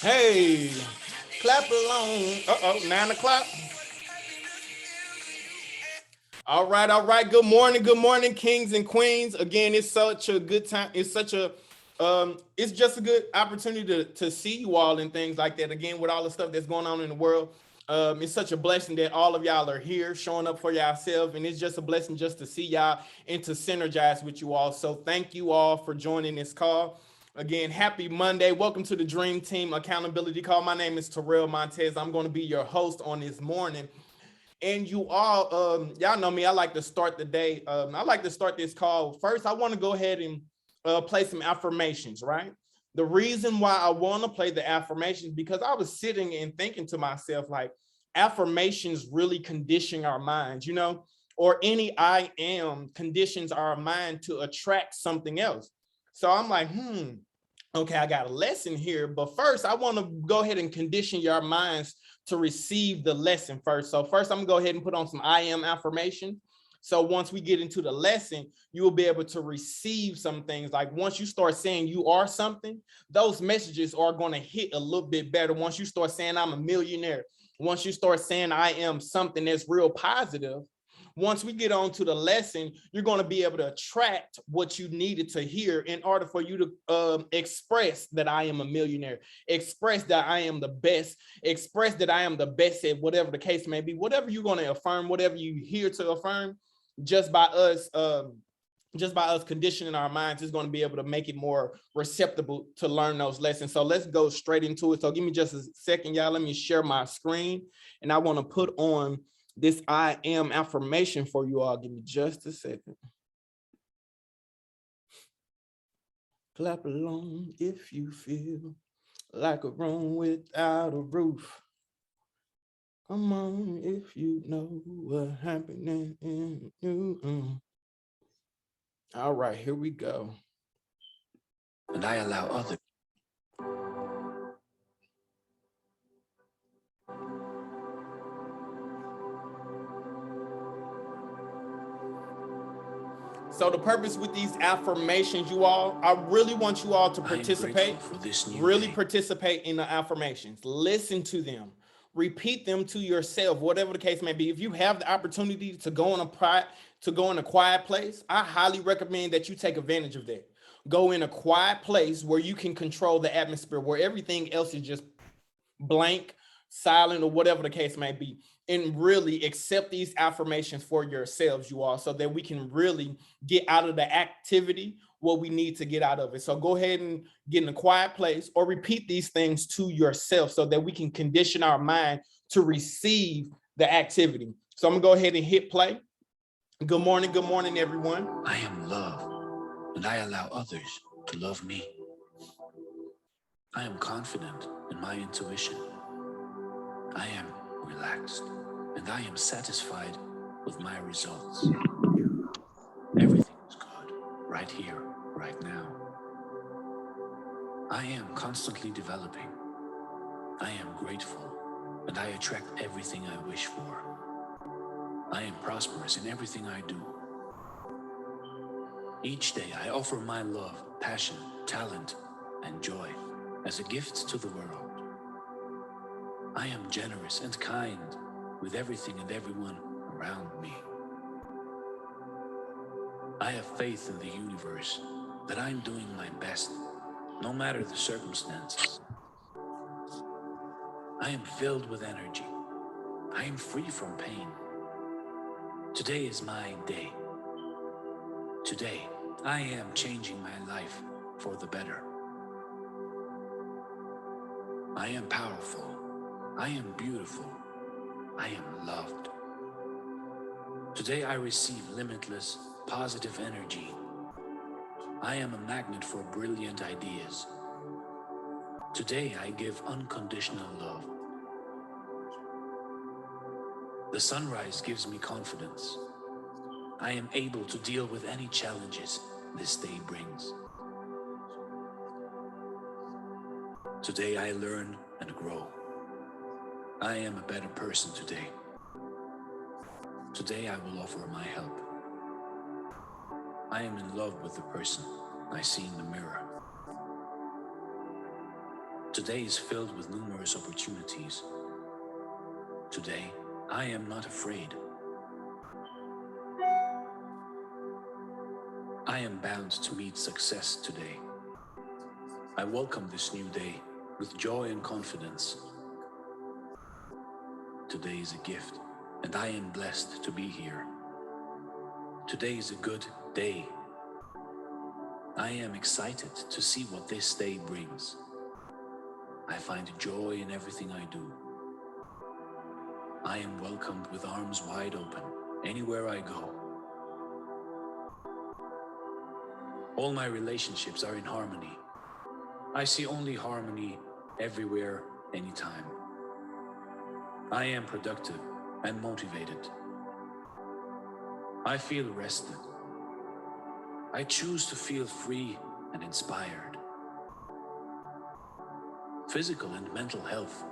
Hey, clap along. 9 o'clock. All right. Good morning, kings and queens. Again, it's such a good time. It's just a good opportunity to see you all and things like that. Again, with all the stuff that's going on in the world, it's such a blessing that all of y'all are here, showing up for yourself, and it's just a blessing just to see y'all and to synergize with you all. So thank you all for joining this call. Again, happy Monday. Welcome to the Dream Team Accountability Call. My name is Terrell Montez. I'm going to be your host on this morning. And you all, y'all know me. I like to start the day. I like to start this call. First, I want to go ahead and play some affirmations, right? The reason why I want to play the affirmations because I was sitting and thinking to myself, like, affirmations really condition our minds, or any I am conditions our mind to attract something else. So I'm like, okay, I got a lesson here. But first, I want to go ahead and condition your minds to receive the lesson first. So first, I'm gonna go ahead and put on some I am affirmation. So once we get into the lesson, you will be able to receive some things. Like once you start saying you are something, those messages are going to hit a little bit better. Once you start saying I'm a millionaire, once you start saying I am something that's real positive, once we get on to the lesson, you're going to be able to attract what you needed to hear in order for you to express that I am a millionaire, express that I am the best, express that I am the best at whatever the case may be, whatever you're going to affirm, whatever you hear to affirm, just by us conditioning our minds is going to be able to make it more receptible to learn those lessons. So let's go straight into it. So give me just a second, y'all. Let me share my screen, and I want to put on this I am affirmation for you all. Give me just a second. Clap along if you feel like a room without a roof. Come on if you know what happening in you. All right, here we go. And I allow others. So the purpose with these affirmations, you all, I really want you all to participate, for this new really day. participate in the affirmations. Listen to them, repeat them to yourself, whatever the case may be. If you have the opportunity to go in a quiet place, I highly recommend that you take advantage of that. Go in a quiet place where you can control the atmosphere, where everything else is just blank, silent, or whatever the case may be, and really accept these affirmations for yourselves, you all, so that we can really get out of the activity what we need to get out of it. So go ahead and get in a quiet place or repeat these things to yourself so that we can condition our mind to receive the activity. So I'm gonna go ahead and hit play. Good morning, everyone. I am love, and I allow others to love me. I am confident in my intuition. I am relaxed, and I am satisfied with my results. Everything is good, right here, right now. I am constantly developing. I am grateful, and I attract everything I wish for. I am prosperous in everything I do. Each day I offer my love, passion, talent, and joy as a gift to the world. I am generous and kind with everything and everyone around me. I have faith in the universe that I'm doing my best, no matter the circumstances. I am filled with energy. I am free from pain. Today is my day. Today, I am changing my life for the better. I am powerful. I am beautiful. I am loved. Today I receive limitless, positive energy. I am a magnet for brilliant ideas. Today I give unconditional love. The sunrise gives me confidence. I am able to deal with any challenges this day brings. Today I learn and grow. I am a better person today. Today I will offer my help. I am in love with the person I see in the mirror. Today is filled with numerous opportunities. Today, I am not afraid. I am bound to meet success today. I welcome this new day with joy and confidence. Today is a gift, and I am blessed to be here. Today is a good day. I am excited to see what this day brings. I find joy in everything I do. I am welcomed with arms wide open anywhere I go. All my relationships are in harmony. I see only harmony everywhere, anytime. I am productive and motivated. I feel rested. I choose to feel free and inspired. Physical and mental health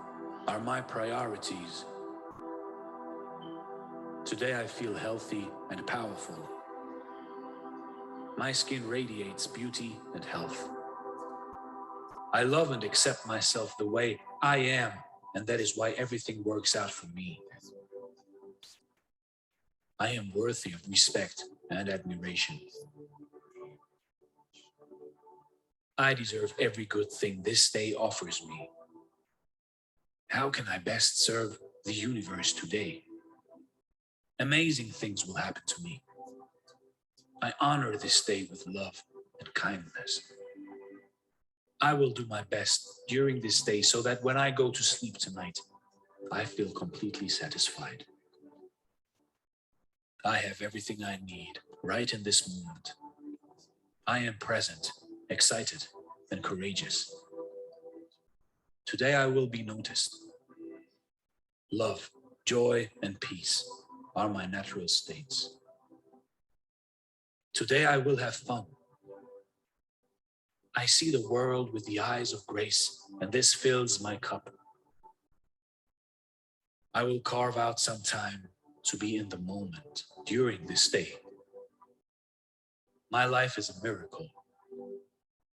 are my priorities. Today I feel healthy and powerful. My skin radiates beauty and health. I love and accept myself the way I am, and that is why everything works out for me. I am worthy of respect and admiration. I deserve every good thing this day offers me. How can I best serve the universe today? Amazing things will happen to me. I honor this day with love and kindness. I will do my best during this day so that when I go to sleep tonight, I feel completely satisfied. I have everything I need right in this moment. I am present, excited, and courageous. Today I will be noticed. Love, joy, and peace are my natural states. Today I will have fun. I see the world with the eyes of grace, and this fills my cup. I will carve out some time to be in the moment during this day. My life is a miracle.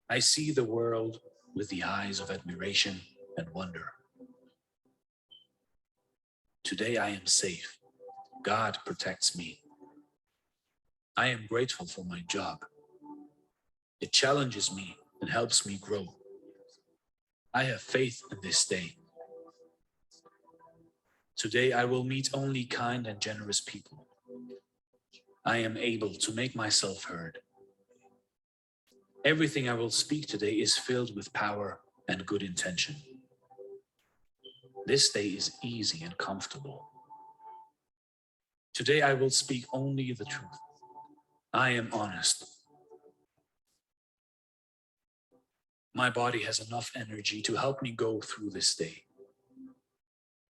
I see the world with the eyes of admiration and wonder. Today I am safe. God protects me. I am grateful for my job. It challenges me and helps me grow. I have faith in this day. Today I will meet only kind and generous people. I am able to make myself heard. Everything I will speak today is filled with power and good intention. This day is easy and comfortable. Today I will speak only the truth. I am honest. My body has enough energy to help me go through this day.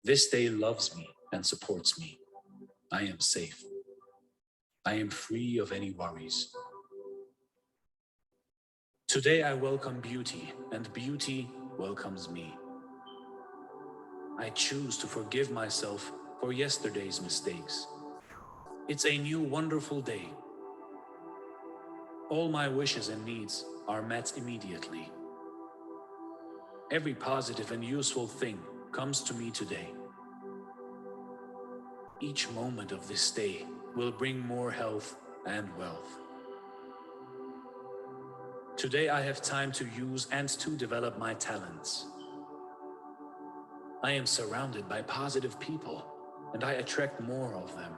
This day loves me and supports me. I am safe. I am free of any worries. Today I welcome beauty, and beauty welcomes me. I choose to forgive myself for yesterday's mistakes. It's a new wonderful day. All my wishes and needs are met immediately. Every positive and useful thing comes to me today. Each moment of this day will bring more health and wealth. Today I have time to use and to develop my talents. I am surrounded by positive people, and I attract more of them.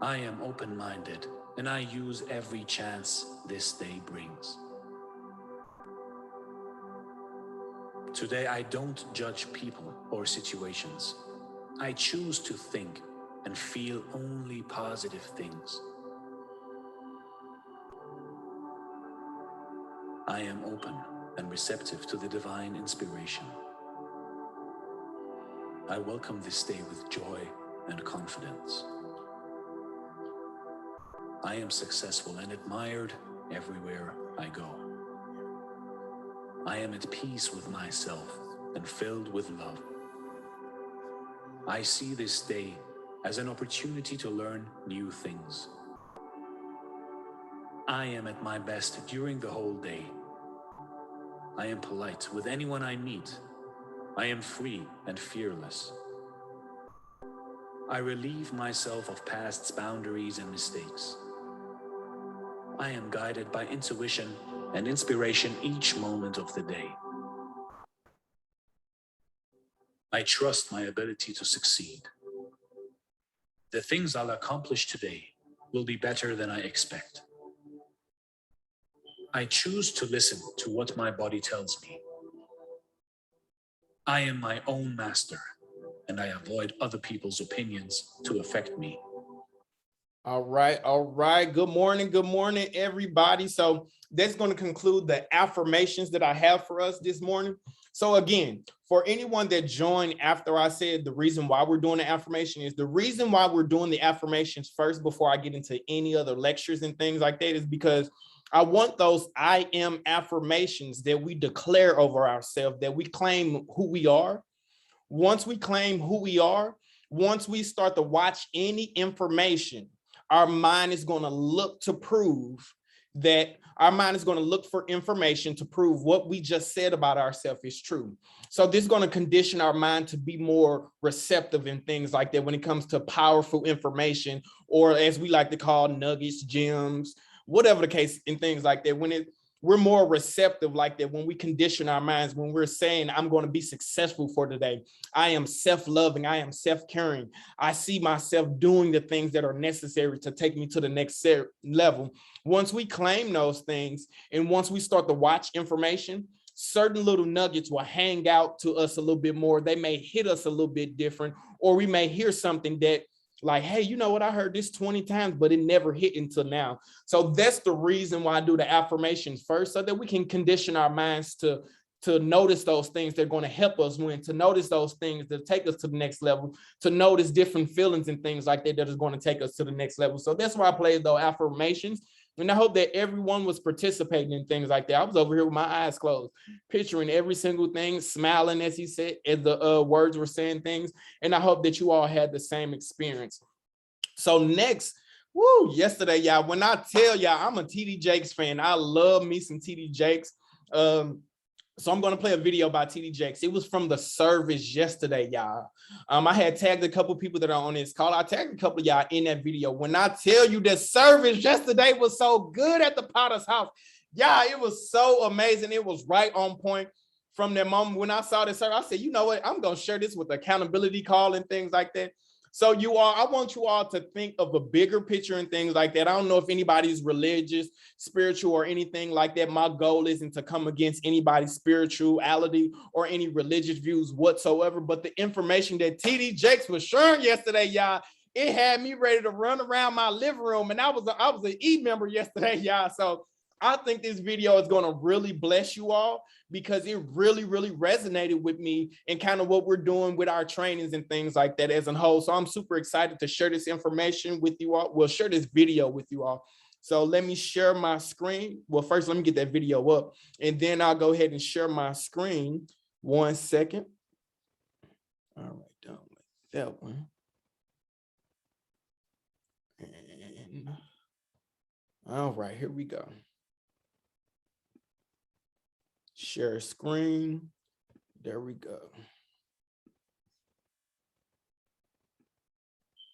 I am open-minded, and I use every chance this day brings. Today I don't judge people or situations. I choose to think and feel only positive things. I am open and receptive to the divine inspiration. I welcome this day with joy and confidence. I am successful and admired everywhere I go. I am at peace with myself and filled with love. I see this day as an opportunity to learn new things. I am at my best during the whole day. I am polite with anyone I meet. I am free and fearless. I relieve myself of past's boundaries and mistakes. I am guided by intuition and inspiration each moment of the day. I trust my ability to succeed. The things I'll accomplish today will be better than I expect. I choose to listen to what my body tells me. I am my own master, and I avoid other people's opinions to affect me. All right, all right. Good morning, everybody. So that's going to conclude the affirmations that I have for us this morning. So again, for anyone that joined after I said the reason why we're doing the affirmation is the reason why we're doing the affirmations first before I get into any other lectures and things like that is because I want those I am affirmations that we declare over ourselves, that we claim who we are. Once we claim who we are, once we start to watch any information, our mind is going to look to prove that our mind is going to look for information to prove what we just said about ourselves is true. So this is going to condition our mind to be more receptive in things like that when it comes to powerful information, or as we like to call nuggets, gems, whatever the case, in things like that. We're more receptive like that when we condition our minds, when we're saying, I'm going to be successful for today. I am self-loving. I am self-caring. I see myself doing the things that are necessary to take me to the next level. Once we claim those things and once we start to watch information, certain little nuggets will hang out to us a little bit more. They may hit us a little bit different, or we may hear something that like, hey, you know what? I heard this 20 times, but it never hit until now. So that's the reason why I do the affirmations first, so that we can condition our minds to notice those things that are going to help us win, to notice those things that take us to the next level, to notice different feelings and things like that that is going to take us to the next level. So that's why I played those affirmations. And I hope that everyone was participating in things like that. I was over here with my eyes closed, picturing every single thing, smiling as he said, as the words were saying things. And I hope that you all had the same experience. So next, yesterday, y'all, when I tell y'all I'm a TD Jakes fan, I love me some TD Jakes. So I'm going to play a video by TD Jakes. It was from the service yesterday, y'all. I had tagged a couple people that are on this call. I tagged a couple of y'all in that video. When I tell you the service yesterday was so good at the Potter's house, yeah, it was so amazing. It was right on point. From that moment when I saw this service, I said, you know what? I'm going to share this with the accountability call and things like that. So I want you all to think of a bigger picture and things like that. I don't know if anybody's religious, spiritual, or anything like that. My goal isn't to come against anybody's spirituality or any religious views whatsoever. But the information that TD Jakes was sharing yesterday, y'all, it had me ready to run around my living room. And I was an E member yesterday, y'all. So I think this video is going to really bless you all because it really, really resonated with me and kind of what we're doing with our trainings and things like that as a whole. So I'm super excited to share this information with you all. We'll share this video with you all. So let me share my screen. Well, first, let me get that video up and then I'll go ahead and share my screen. 1 second. All right, don't like that one. And all right, here we go. Share screen. There we go.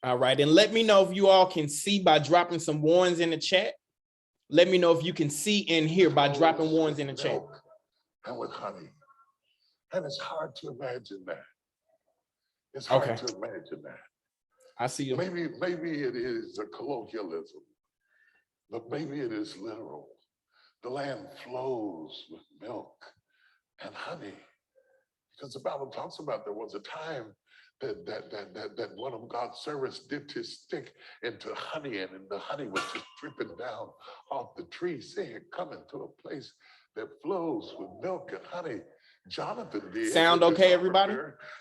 All right, and let me know if you all can see by dropping some ones in the chat. Let me know if you can see and hear by dropping ones in the chat. And with honey. And it's hard to imagine that. It's hard to imagine that. I see you. Maybe it is a colloquialism, but maybe it is literal. The land flows with milk and honey. Because the Bible talks about there was a time that one of God's servants dipped his stick into honey, and the honey was just dripping down off the tree, saying, coming to a place that flows with milk and honey. Jonathan did. Sound okay, everybody?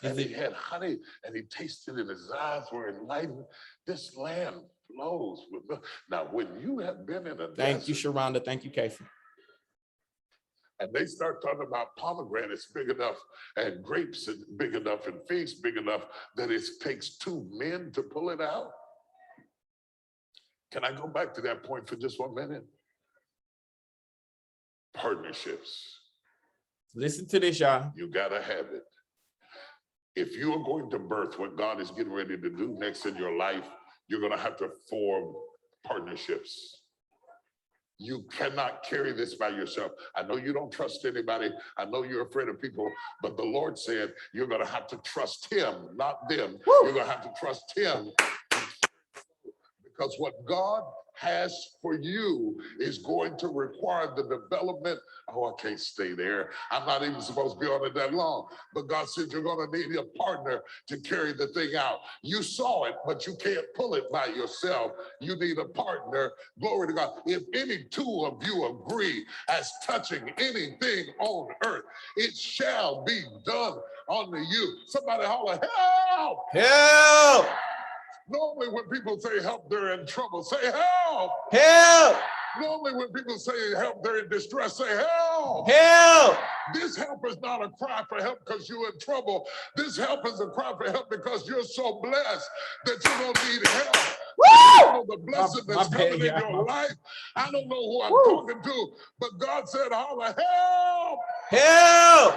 And he had honey, and he tasted it. His eyes were enlightened. This land flows with milk. Now, when you have been in a Thank you, Sharonda. Thank you, Casey. And they start talking about pomegranates big enough and grapes big enough and figs big enough that it takes 2 men to pull it out. Can I go back to that point for just 1 minute? Partnerships. Listen to this, y'all. You gotta have it. If you are going to birth what God is getting ready to do next in your life, you're gonna have to form partnerships. You cannot carry this by yourself. I know you don't trust anybody. I know you're afraid of people, but the Lord said you're going to have to trust him, not them. Woo! You're going to have to trust him, because what God has for you is going to require the development. Oh, I can't stay there. I'm not even supposed to be on it that long. But God said you're going to need a partner to carry the thing out. You saw it, but you can't pull it by yourself. You need a partner. Glory to God. If any two of you agree as touching anything on earth, it shall be done unto you. Somebody holler, help! Help! Normally when people say help, they're in trouble. Say help! Help! Normally when people say help, they're in distress. Say help! Help! This help is not a cry for help because you're in trouble. This help is a cry for help because you're so blessed that you don't need help. I don't know the blessing that's coming in your life. I don't know who I'm talking to, but God said, holla, help! Help!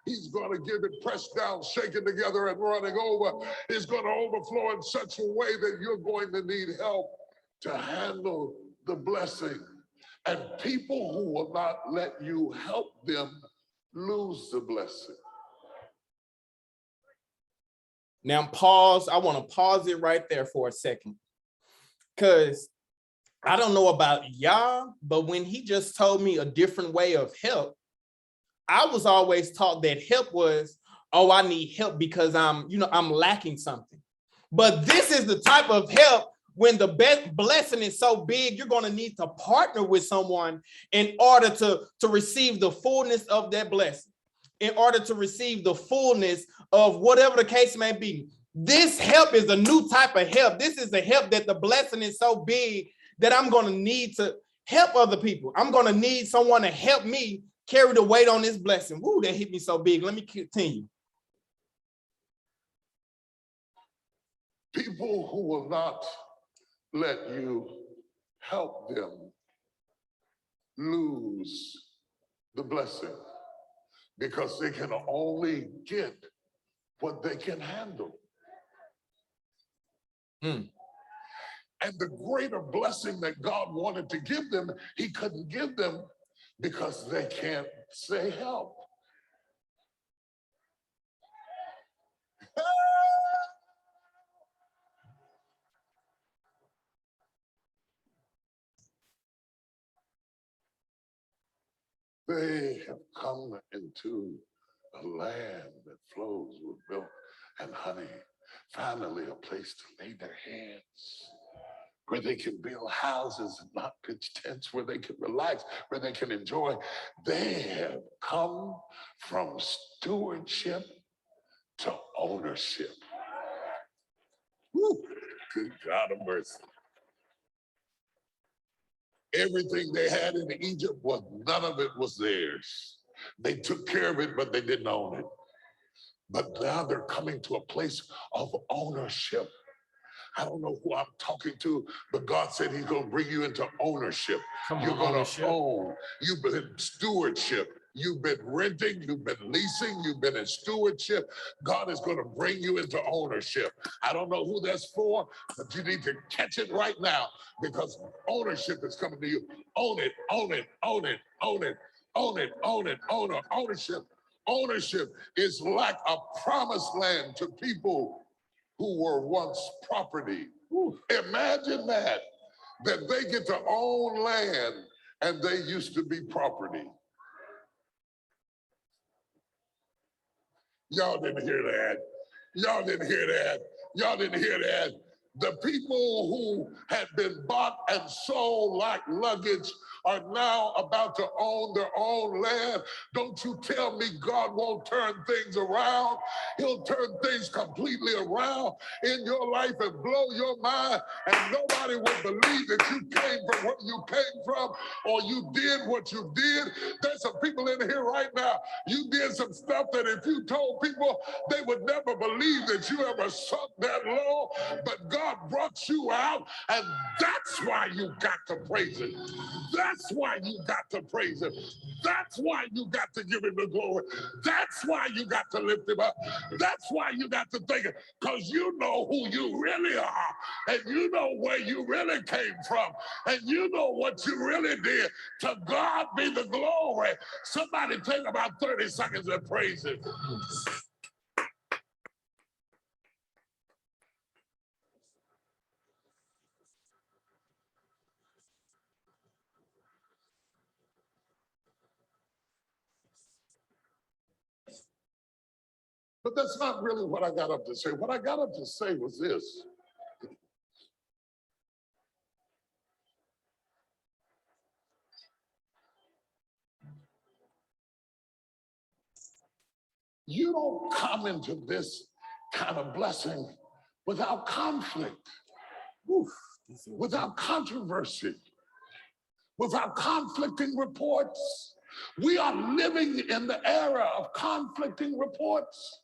He's going to give it pressed down, shaken together, and running over. It's going to overflow in such a way that you're going to need help to handle the blessing. And people who will not let you help them lose the blessing. Now pause. I want to pause it right there for a second. Because I don't know about y'all, but when he just told me a different way of help, I was always taught that help was, oh, I need help because I'm lacking something. But this is the type of help when the blessing is so big, you're going to need to partner with someone in order to receive the fullness of that blessing, in order to receive the fullness of whatever the case may be. This help is a new type of help. This is a help that the blessing is so big that I'm going to need to help other people. I'm going to need someone to help me carry the weight on this blessing. Woo, that hit me so big. Let me continue. People who will not let you help them lose the blessing because they can only get what they can handle. And the greater blessing that God wanted to give them, he couldn't give them because they can't say help. They have come into a land that flows with milk and honey. Finally, a place to lay their heads, where they can build houses and not pitch tents, where they can relax, where they can enjoy. They have come from stewardship to ownership. Woo. Good God of mercy. Everything they had in Egypt none of it was theirs. They took care of it, but they didn't own it. But now they're coming to a place of ownership. I don't know who I'm talking to, but God said he's going to bring you into ownership. You're going to own. You've been in stewardship. You've been renting. You've been leasing. You've been in stewardship. God is going to bring you into ownership. I don't know who that's for, but you need to catch it right now because ownership is coming to you. Own it, own it, own it, own it, own it, own it, own it, ownership. Ownership is like a promised land to people who were once property. Imagine that they get to own land and they used to be property. Y'all didn't hear that. Y'all didn't hear that. Y'all didn't hear that. The people who had been bought and sold like luggage are now about to own their own land. Don't you tell me God won't turn things around. He'll turn things completely around in your life and blow your mind, and nobody will believe that you came from where you came from or you did what you did. There's some people in here right now. You did some stuff that if you told people, they would never believe that you ever sunk that low. But God God brought you out, and that's why you got to praise him. That's why you got to praise him. That's why you got to give him the glory. That's why you got to lift him up. That's why you got to thank him, because you know who you really are, and you know where you really came from, and you know what you really did. To God be the glory. Somebody take about 30 seconds and praise him. But that's not really what I got up to say. What I got up to say was this. You don't come into this kind of blessing without conflict, without controversy, without conflicting reports. We are living in the era of conflicting reports.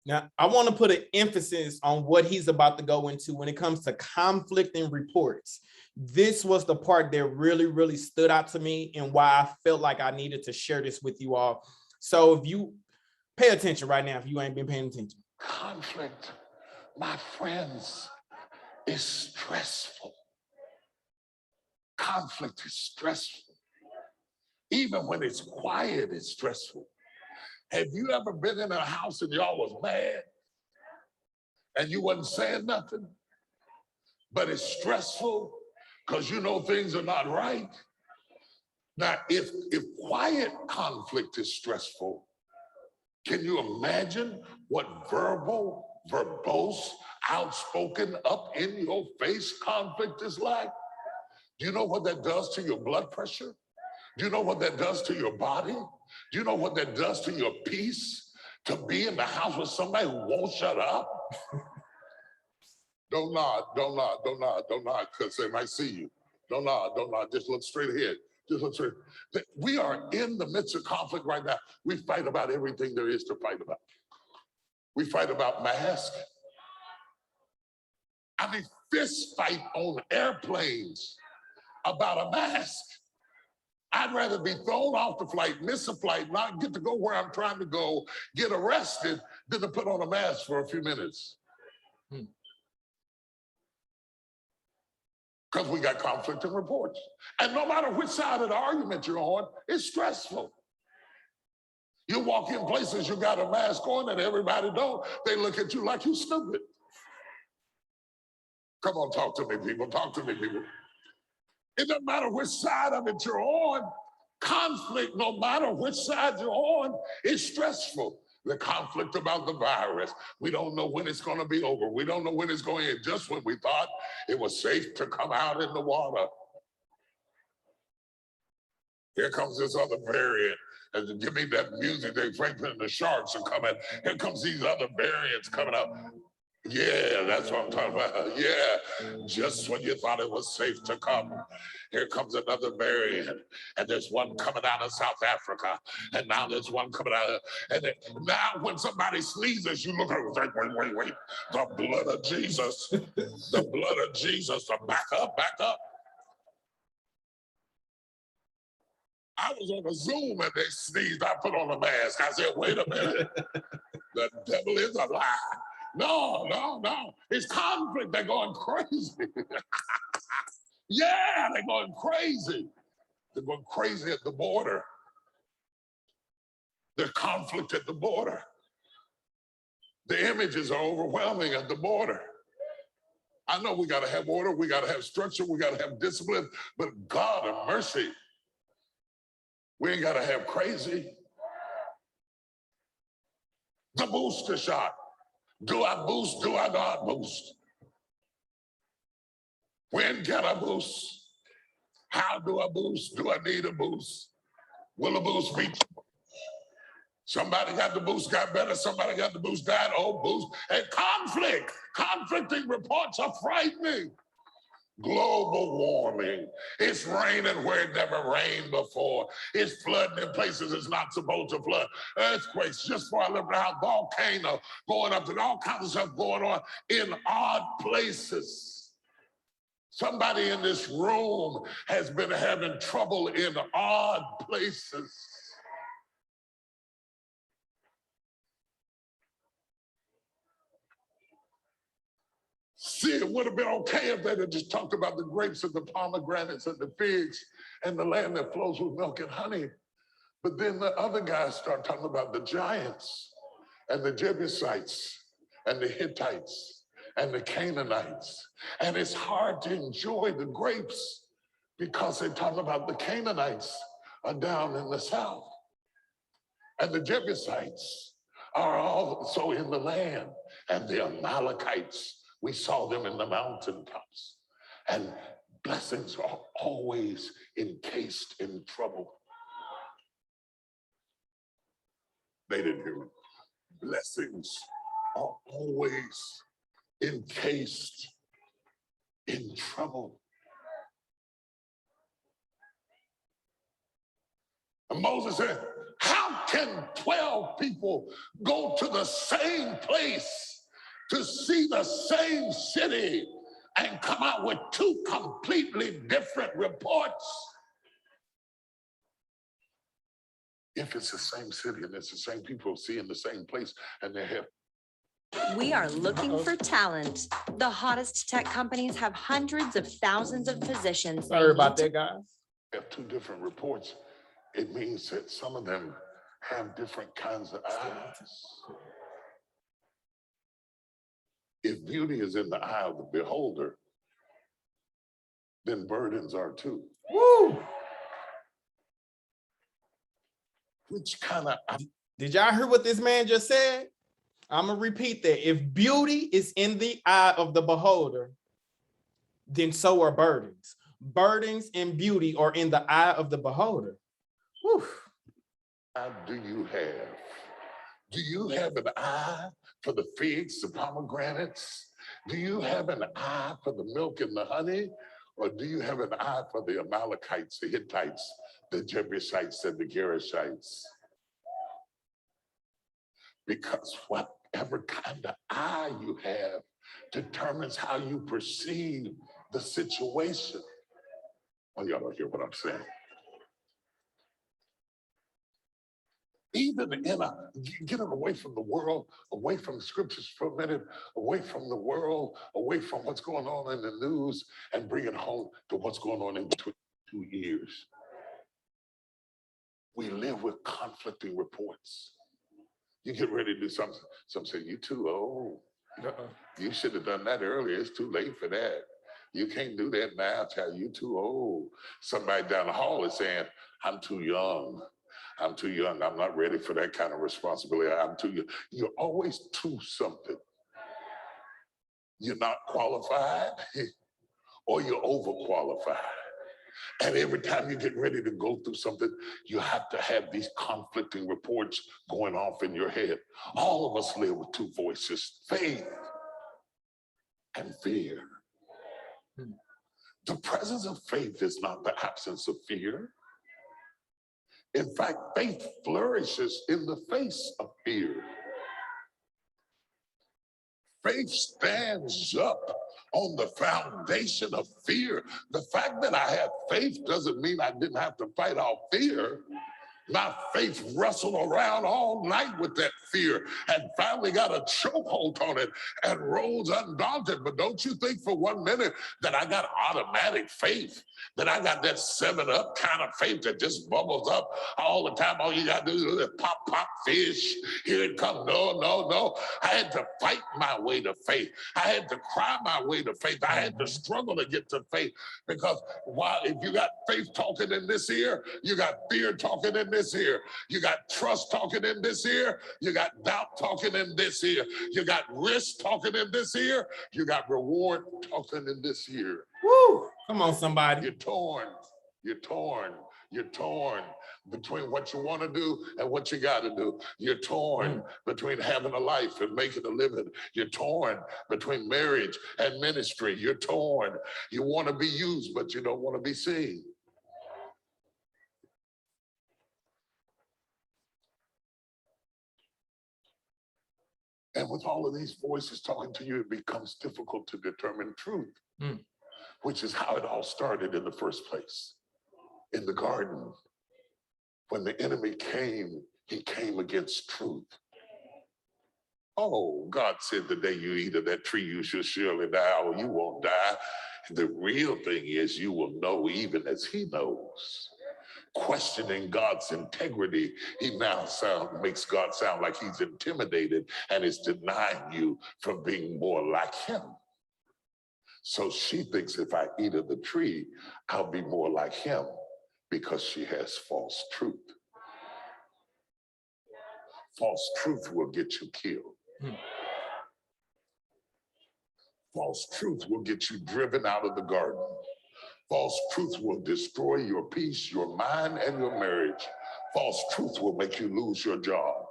Now, I want to put an emphasis on what he's about to go into when it comes to conflicting reports. This was the part that really, really stood out to me and why I felt like I needed to share this with you all. So if you pay attention right now, if you ain't been paying attention. Conflict, my friends, is stressful. Conflict is stressful. Even when it's quiet, it's stressful. Have you ever been in a house and y'all was mad and you wasn't saying nothing, but it's stressful because you know things are not right? Now, if quiet conflict is stressful, can you imagine what verbose, outspoken, up in your face conflict is like? Do you know what that does to your blood pressure? Do you know what that does to your body? Do you know what that does to your peace? To be in the house with somebody who won't shut up? Don't nod, because they might see you. Don't nod, just look straight ahead. Just look straight. We are in the midst of conflict right now. We fight about everything there is to fight about. We fight about masks. I mean, fist fight on airplanes about a mask. I'd rather be thrown off the flight, miss a flight, not get to go where I'm trying to go, get arrested, than to put on a mask for a few minutes. Because we got conflicting reports. And no matter which side of the argument you're on, it's stressful. You walk in places, you got a mask on and everybody don't. They look at you like you stupid. Come on, talk to me, people. Talk to me, people. It doesn't matter which side of it you're on. Conflict, no matter which side you're on, is stressful. The conflict about the virus. We don't know when it's going to be over. We don't know when it's going to end. Just when we thought it was safe to come out in the water, here comes this other variant. And give me that music. They Franklin and the Sharks are coming. Here comes these other variants coming up. Yeah, that's what I'm talking about. Yeah, just when you thought it was safe to come, here comes another variant. And there's one coming out of South Africa. And now there's one coming out of, and then, now when somebody sneezes, you look at it and think, wait. The blood of Jesus, the blood of Jesus, back up. I was on a Zoom and they sneezed. I put on a mask. I said, wait a minute. The devil is a lie. No. It's conflict. They're going crazy. Yeah, they're going crazy. They're going crazy at the border. There's conflict at the border. The images are overwhelming at the border. I know we got to have order. We got to have structure. We got to have discipline. But God of mercy, we ain't got to have crazy. The booster shot. Do I boost? Do I not boost? When can I boost? How do I boost? Do I need a boost? Will a boost be? Somebody got the boost, got better. Somebody got the boost, died. Oh, boost. And conflicting reports are frightening. global warming. It's raining where it never rained before. It's flooding in places it's not supposed to flood. Earthquakes just for a little while, volcano going up and all kinds of stuff going on in odd places. Somebody in this room has been having trouble in odd places. See, it would have been okay if they had just talked about the grapes and the pomegranates and the figs and the land that flows with milk and honey. But then the other guys start talking about the giants and the Jebusites and the Hittites and the Canaanites. And it's hard to enjoy the grapes because they talk about the Canaanites are down in the south. And the Jebusites are also in the land. And the Amalekites, we saw them in the mountaintops. And blessings are always encased in trouble. They didn't hear me. Blessings are always encased in trouble. And Moses said, how can 12 people go to the same place to see the same city and come out with two completely different reports? If it's the same city and it's the same people seeing the same place and they have. We are looking for talent. The hottest tech companies have hundreds of thousands of positions. Sorry about that, guys. Have two different reports. It means that some of them have different kinds of eyes. If beauty is in the eye of the beholder, then burdens are too. Woo! Which kind of Did y'all hear what this man just said? I'm gonna repeat that. If beauty is in the eye of the beholder, then so are burdens. Burdens and beauty are in the eye of the beholder. Whew. do you have? Do you have an eye for the figs, the pomegranates? Do you have an eye for the milk and the honey? Or do you have an eye for the Amalekites, the Hittites, the Jebusites, and the Gerishites? Because whatever kind of eye you have determines how you perceive the situation. Oh, y'all don't hear what I'm saying. Even in getting away from the world, away from the scriptures for a minute, away from the world, away from what's going on in the news, and bring it home to what's going on in between 2 years. We live with conflicting reports. You get ready to do something, some say, you too old. You should have done that earlier, it's too late for that. You can't do that now, child, you too old. Somebody down the hall is saying, I'm too young. I'm too young. I'm not ready for that kind of responsibility. I'm too young. You're always too something. You're not qualified or you're overqualified. And every time you get ready to go through something, you have to have these conflicting reports going off in your head. All of us live with two voices, faith and fear. The presence of faith is not the absence of fear. In fact, faith flourishes in the face of fear. Faith stands up on the foundation of fear. The fact that I have faith doesn't mean I didn't have to fight off fear. My faith wrestled around all night with that fear and finally got a chokehold on it and rose undaunted. But don't you think for 1 minute that I got automatic faith, that I got that 7-Up kind of faith that just bubbles up all the time. All you got to do is pop, pop, fish. Here it comes. No, no, no. I had to fight my way to faith. I had to cry my way to faith. I had to struggle to get to faith because while if you got faith talking in this ear, you got fear talking in this ear. You got trust talking in this ear. You got doubt talking in this ear. You got risk talking in this ear. You got reward talking in this ear. Woo! Come on, somebody. You're torn. You're torn. You're torn. between what you want to do and what you got to do. You're torn between having a life and making a living. You're torn between marriage and ministry. You're torn. You want to be used, but you don't want to be seen. And with all of these voices talking to you, it becomes difficult to determine truth, which is how it all started in the first place. In the garden, when the enemy came, he came against truth. Oh, God said the day you eat of that tree, you shall surely die, or you won't die. The real thing is you will know even as he knows. Questioning God's integrity, he now makes God sound like he's intimidated and is denying you from being more like him. So she thinks if I eat of the tree, I'll be more like him because she has false truth. False truth will get you killed. False truth will get you driven out of the garden. False truth will destroy your peace, your mind, and your marriage. False truth will make you lose your job.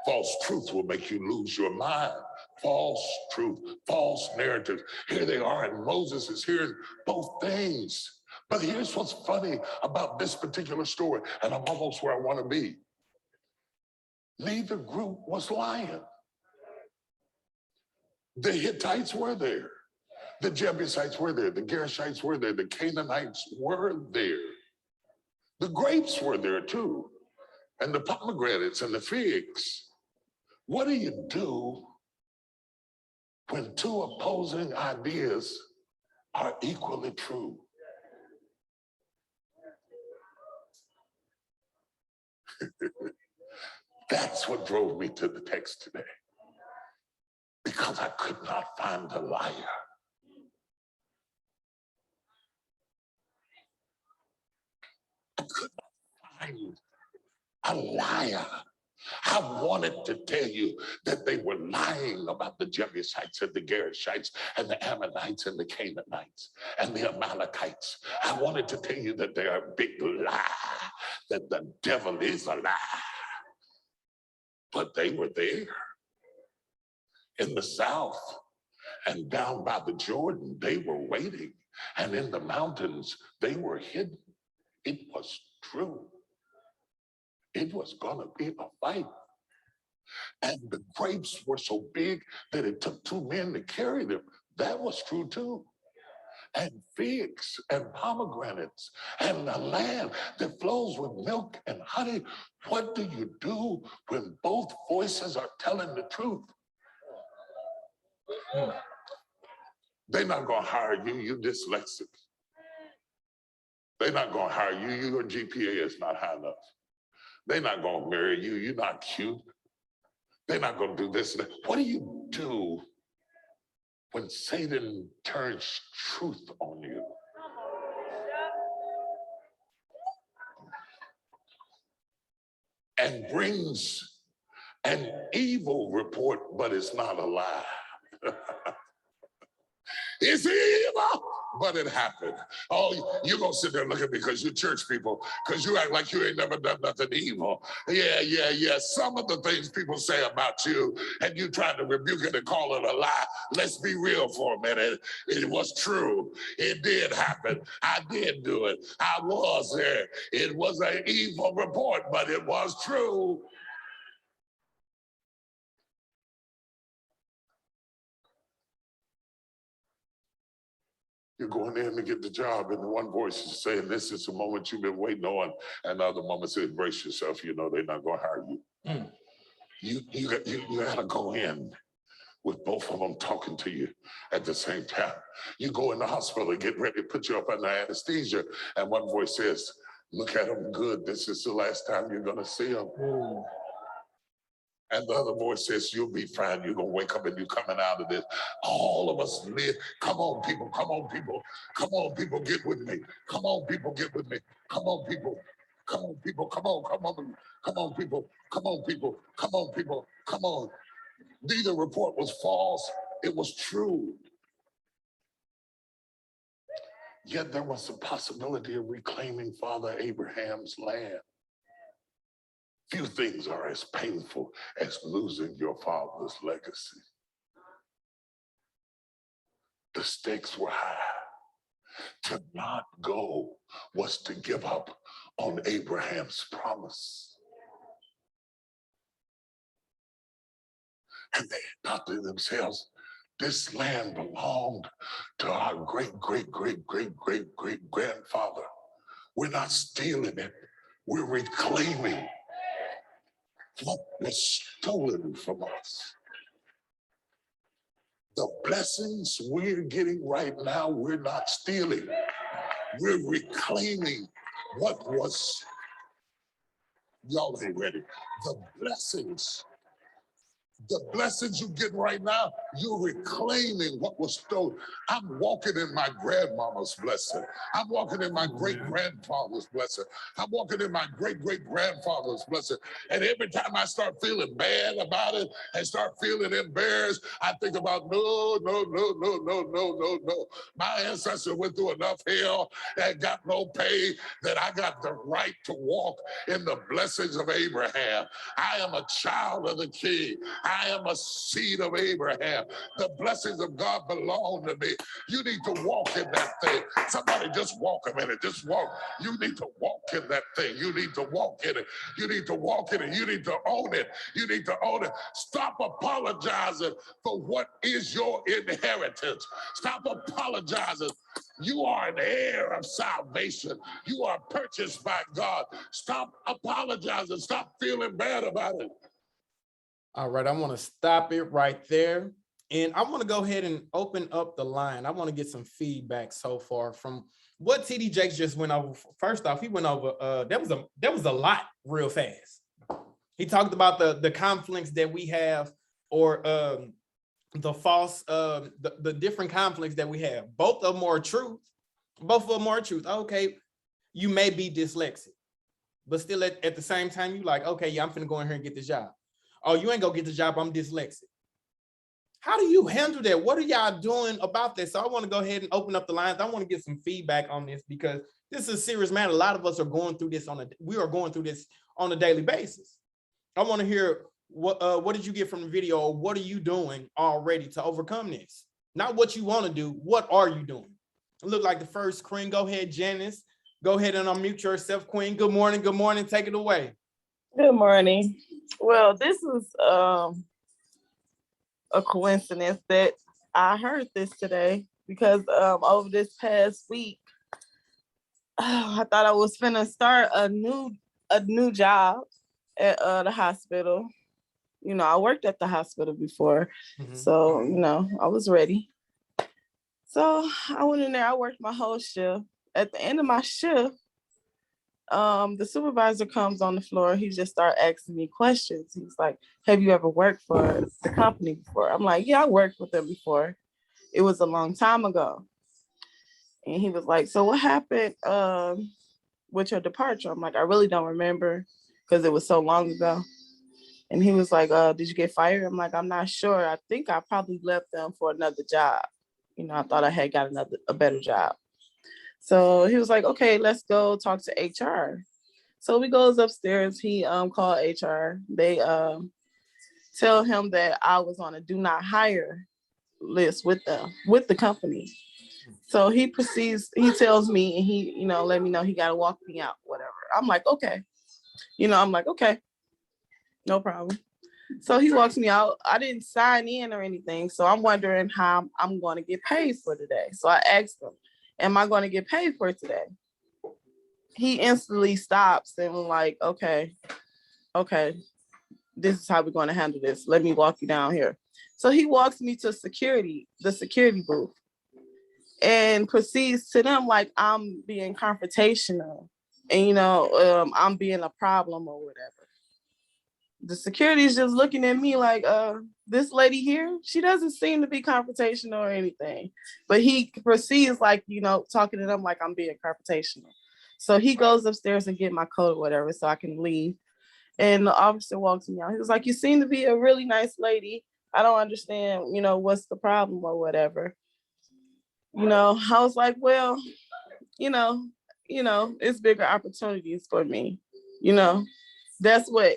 False truth will make you lose your mind. False truth, false narratives. Here they are, and Moses is hearing both things. But here's what's funny about this particular story, and I'm almost where I want to be. Neither group was lying. The Hittites were there. The Jebusites were there. The Gershites were there. The Canaanites were there. The grapes were there too. And the pomegranates and the figs. What do you do when two opposing ideas are equally true? That's what drove me to the text today. Because I could not find a liar. I could not find a liar. I wanted to tell you that they were lying about the Jebusites and the Gershites and the Ammonites and the Canaanites and the Amalekites. I wanted to tell you that they are a big lie, that the devil is a lie. But they were there in the south and down by the Jordan, they were waiting. And in the mountains, they were hidden. It was true. It was gonna be a fight. And the grapes were so big that it took two men to carry them. That was true too. And figs and pomegranates and the land that flows with milk and honey. What do you do when both voices are telling the truth? They're not gonna hire you, you dyslexic. They're not gonna hire you, your GPA is not high enough. They're not gonna marry you, you're not cute. They're not gonna do this. What do you do when Satan turns truth on you? And brings an evil report, but it's not a lie. It's evil, but it happened. Oh, you're going to sit there and look at me because you're church people, because you act like you ain't never done nothing evil. Yeah. Some of the things people say about you, and you trying to rebuke it and call it a lie. Let's be real for a minute. It was true. It did happen. I did do it. I was there. It was an evil report, but it was true. You're going in to get the job, and one voice is saying, this is the moment you've been waiting on, and the other moment says, brace yourself, you know they're not going to hire you. You got to go in with both of them talking to you at the same time. You go in the hospital and get ready to put you up under anesthesia, and one voice says, look at them good, this is the last time you're going to see them. And the other voice says, you'll be fine. You're going to wake up and you're coming out of this. All of us live. Come on, people. Come on, people. Come on, people. Get with me. Come on, people. Get with me. Come on, people. Come on, people. Come on. Come on. Come on, people. Come on, people. Come on, people. Come on. Neither report was false. It was true. Yet there was the possibility of reclaiming Father Abraham's land. Few things are as painful as losing your father's legacy. The stakes were high. To not go was to give up on Abraham's promise. And they thought to themselves, this land belonged to our great, great, great, great, great, great grandfather. We're not stealing it. We're reclaiming what was stolen from us. The blessings we're getting right now, we're not stealing. We're reclaiming what was, y'all ain't ready. The blessings you get right now, you're reclaiming what was stolen. I'm walking in my grandmama's blessing. I'm walking in my great-grandfather's blessing. I'm walking in my great-great-grandfather's blessing. And every time I start feeling bad about it and start feeling embarrassed, I think about, no. My ancestors went through enough hell and got no pay that I got the right to walk in the blessings of Abraham. I am a child of the King. I am a seed of Abraham. The blessings of God belong to me. You need to walk in that thing. Somebody just walk a minute. Just walk. You need to walk in that thing. You need to walk in it. You need to walk in it. You need to own it. You need to own it. Stop apologizing for what is your inheritance. Stop apologizing. You are an heir of salvation. You are purchased by God. Stop apologizing. Stop feeling bad about it. All right, I want to stop it right there. And I want to go ahead and open up the line. I want to get some feedback so far from what TD Jakes just went over. First off, he went over, that was a lot real fast. He talked about the conflicts that we have, or the false, the different conflicts that we have. Both of them are truth. Both of them are truth. Okay, you may be dyslexic, but still at the same time, you like, okay, yeah, I'm finna go in here and get this job. Oh, you ain't gonna get the job, I'm dyslexic. How do you handle that? What are y'all doing about this? So I want to go ahead and open up the lines. I want to get some feedback on this because this is a serious matter. A lot of us are going through this on a daily basis. I want to hear what did you get from the video, or what are you doing already to overcome this? Not what you want to do, what are you doing? It looked like the first Queen. Go ahead, Janice. Go ahead and unmute yourself, Queen. Good morning, take it away. Good morning. Well, this is a coincidence that I heard this today because over this past week, I thought I was finna start a new job at the hospital. You know, I worked at the hospital before, so you know, I was ready. So I went in there, I worked my whole shift. At the end of my shift, the supervisor comes on the floor. He just started asking me questions. He's like, have you ever worked for the company before? I'm like, yeah, I worked with them before. It was a long time ago. And he was like, so what happened with your departure? I'm like, I really don't remember because it was so long ago. And he was like, did you get fired? I'm like, I'm not sure. I think I probably left them for another job. You know, I thought I had got a better job. So he was like, okay, let's go talk to HR. So we goes upstairs. He called HR. They tell him that I was on a do not hire list with the company. So he proceeds, he tells me, and he, you know, let me know he got to walk me out, whatever. I'm like, okay. You know, I'm like, okay, no problem. So he walks me out. I didn't sign in or anything. So I'm wondering how I'm going to get paid for today. So I asked him, am I going to get paid for today? He instantly stops and was like, okay, this is how we're going to handle this. Let me walk you down here. So he walks me to the security booth, and proceeds to them like I'm being confrontational and, you know, I'm being a problem or whatever. The security is just looking at me like, this lady here, she doesn't seem to be confrontational or anything. But he proceeds like, you know, talking to them like I'm being confrontational. So he goes upstairs and get my coat or whatever so I can leave. And the officer walks me out. He was like, you seem to be a really nice lady. I don't understand, you know, what's the problem or whatever. You know, I was like, well, you know, it's bigger opportunities for me. You know, that's what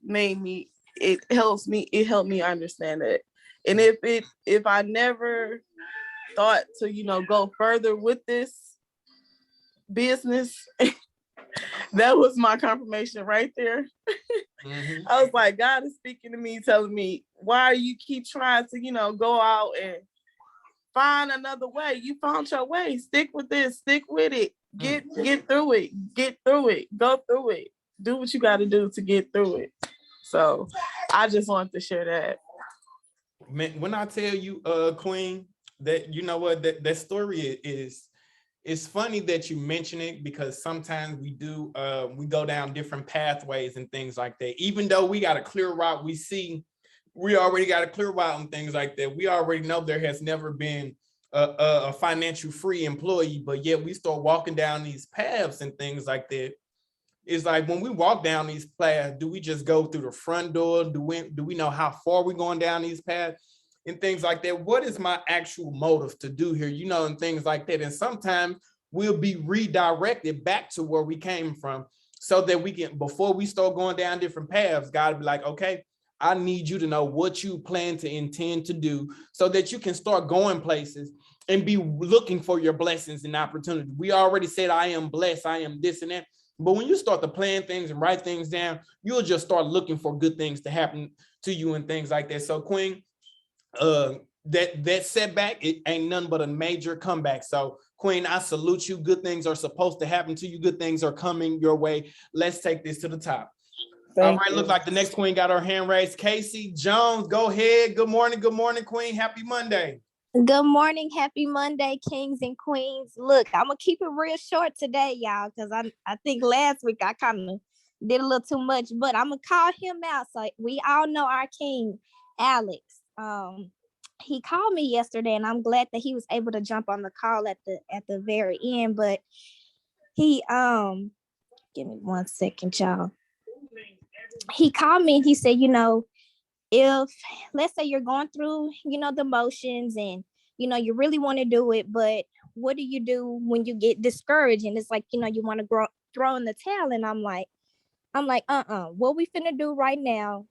it helped me understand that. And if I never thought to, go further with this business, that was my confirmation right there. Mhm. I was like, God is speaking to me, telling me, why you keep trying to, go out and find another way? You found your way. Stick with this, stick with it. Get through it. Get through it. Go through it. Do what you got to do to get through it. So I just wanted to share that. Man, when I tell you, Queen, that you know what that story is, it's funny that you mention it, because sometimes we go down different pathways and things like that. Even though we got a clear route, we already got a clear route and things like that. We already know there has never been a financial free employee, but yet we start walking down these paths and things like that. It's like, when we walk down these paths, do we just go through the front door? Do we know how far we're going down these paths and things like that? What is my actual motive to do here? And things like that. And sometimes we'll be redirected back to where we came from, so that we can, before we start going down different paths, God be like, okay, I need you to know what you plan to intend to do, so that you can start going places and be looking for your blessings and opportunity. We already said, I am blessed, I am this and that. But when you start to plan things and write things down, you'll just start looking for good things to happen to you and things like that. So, Queen, that setback, it ain't nothing but a major comeback. So, Queen, I salute you. Good things are supposed to happen to you. Good things are coming your way. Let's take this to the top. All right, look like the next Queen got her hand raised. Casey Jones, go ahead. Good morning, Queen. Happy Monday. Good morning, happy Monday, kings and queens. Look, I'm gonna keep it real short today, y'all, because I think last week I kind of did a little too much, but I'm gonna call him out. So we all know our king, Alex. He called me yesterday, and I'm glad that he was able to jump on the call at the very end. But he give me 1 second, y'all. He called me and he said, if let's say you're going through, the motions, and, you really want to do it, but what do you do when you get discouraged? And it's like, you want to throw in the towel. And I'm like, what we finna do right now?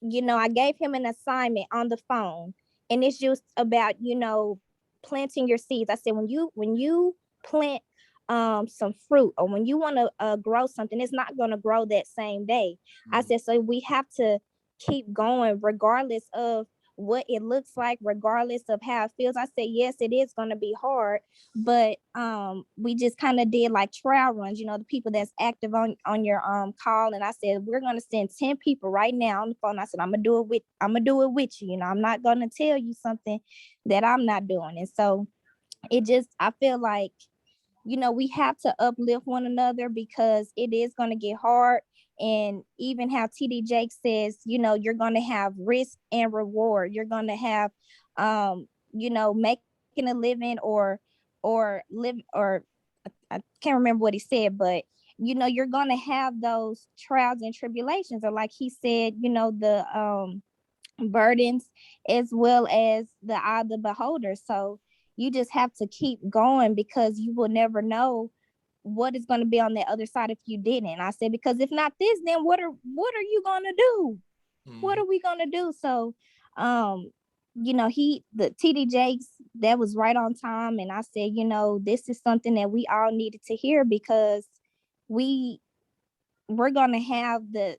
I gave him an assignment on the phone, and it's just about, planting your seeds. I said, when you plant some fruit, or when you want to grow something, it's not going to grow that same day. I said, so we have to keep going regardless of what it looks like, regardless of how it feels. I said, yes, it is going to be hard, but we just kind of did like trial runs, the people that's active on your call. And I said, we're going to send 10 people right now on the phone. I said, I'm gonna do it with you. I'm not going to tell you something that I'm not doing. And so I feel like, we have to uplift one another, because it is going to get hard. And even how TD Jake says, you're going to have risk and reward. You're going to have, making a living or live, or I can't remember what he said, but, you're going to have those trials and tribulations, or like he said, the burdens as well as the eye of the beholder. So you just have to keep going, because you will never know what is going to be on the other side if you didn't. I said, because if not this, then what are you going to do? What are we going to do? So, the TD Jakes, that was right on time. And I said, this is something that we all needed to hear, because we're going to have the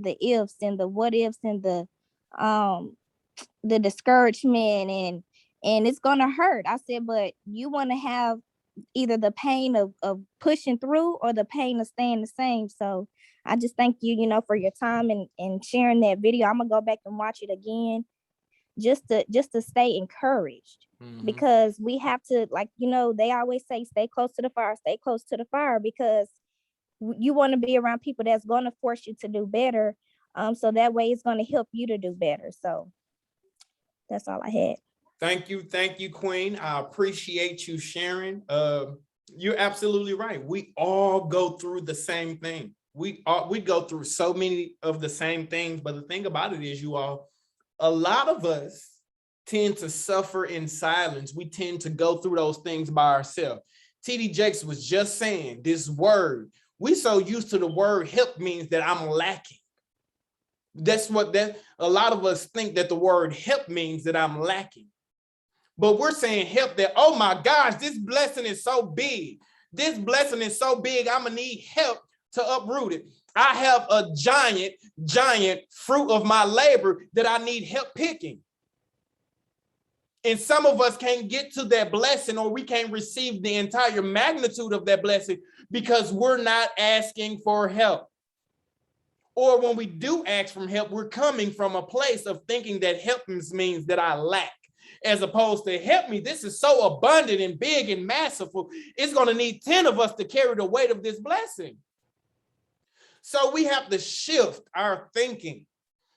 ifs and the what ifs and the discouragement, and it's going to hurt. I said, but you want to have either the pain of pushing through, or the pain of staying the same. So I just thank you, for your time and sharing that video. I'm gonna go back and watch it again, just to stay encouraged, because we have to, like, they always say, stay close to the fire, because you want to be around people that's going to force you to do better. So that way it's going to help you to do better. So that's all I had. Thank you, Queen. I appreciate you sharing. You're absolutely right. We all go through the same thing. We go through so many of the same things, but the thing about it is, a lot of us tend to suffer in silence. We tend to go through those things by ourselves. TD Jakes was just saying this word. We so used to the word help means that I'm lacking. A lot of us think that the word help means that I'm lacking. But we're saying help that, oh my gosh, this blessing is so big. This blessing is so big, I'm gonna need help to uproot it. I have a giant fruit of my labor that I need help picking. And some of us can't get to that blessing, or we can't receive the entire magnitude of that blessing because we're not asking for help. Or when we do ask for help, we're coming from a place of thinking that help means that I lack, as opposed to help me. This is so abundant and big and massive. It's going to need 10 of us to carry the weight of this blessing. So we have to shift our thinking.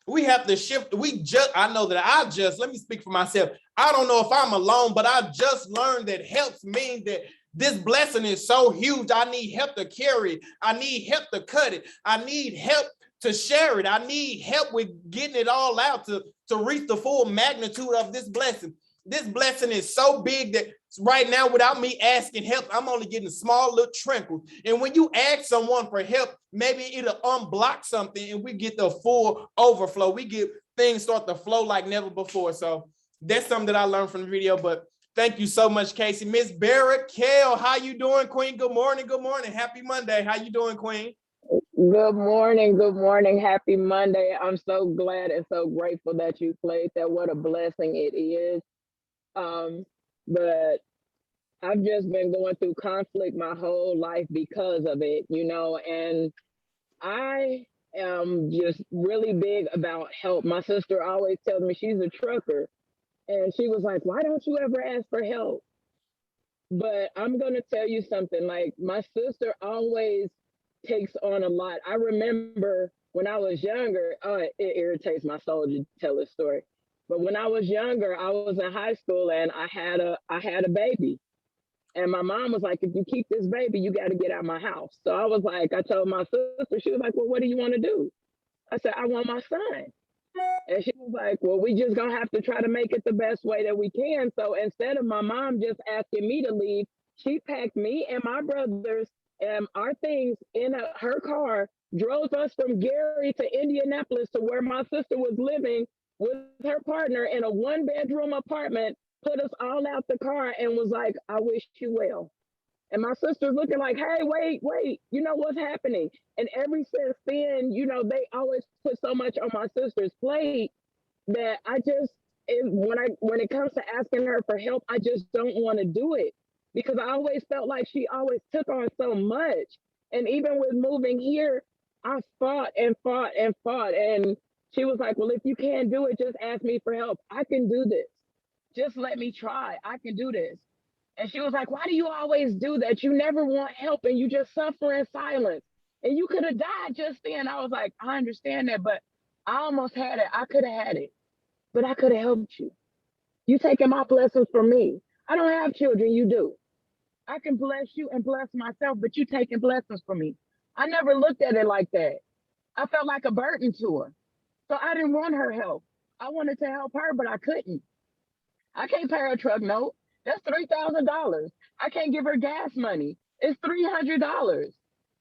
We have to shift. Let me speak for myself. I don't know if I'm alone, but I just learned that helps mean that this blessing is so huge. I need help to carry it. I need help to cut it. I need help to share it. I need help with getting it all out to reach the full magnitude of this blessing. This blessing is so big that right now, without me asking help, I'm only getting small little trickles. And when you ask someone for help, maybe it'll unblock something and we get the full overflow. We get things start to flow like never before. So that's something that I learned from the video. But thank you so much, Casey. Miss Barrett, Kale, how you doing, Queen? Good morning. Good morning. Happy Monday. How you doing, Queen? Good morning. Good morning. Happy Monday. I'm so glad and so grateful that you played that. What a blessing it is. But I've just been going through conflict my whole life because of it, and I am just really big about help. My sister always tells me, she's a trucker, and she was like, why don't you ever ask for help? But I'm going to tell you something, like my sister always takes on a lot. I remember when I was younger, it irritates my soul to tell this story. But when I was younger, I was in high school and I had a baby. And my mom was like, if you keep this baby, you got to get out of my house. So I was like, I told my sister, she was like, well, what do you want to do? I said, I want my son. And she was like, well, we just going to have to try to make it the best way that we can. So instead of my mom just asking me to leave, she packed me and my brothers and our things in her car, drove us from Gary to Indianapolis to where my sister was living with her partner in a 1-bedroom apartment, put us all out the car and was like, I wish you well. And my sister's looking like, hey, wait, what's happening? And ever since then, they always put so much on my sister's plate that when it comes to asking her for help, I just don't want to do it because I always felt like she always took on so much. And even with moving here, I fought and fought and fought. And she was like, well, if you can't do it, just ask me for help. I can do this. Just let me try. I can do this. And she was like, why do you always do that? You never want help and you just suffer in silence. And you could have died just then. I was like, I understand that, but I almost had it. I could have had it, but I could have helped you. You taking my blessings from me. I don't have children, you do. I can bless you and bless myself, but you taking blessings from me. I never looked at it like that. I felt like a burden to her. So I didn't want her help. I wanted to help her, but I couldn't. I can't pay her truck note. That's $3,000. I can't give her gas money. It's $300.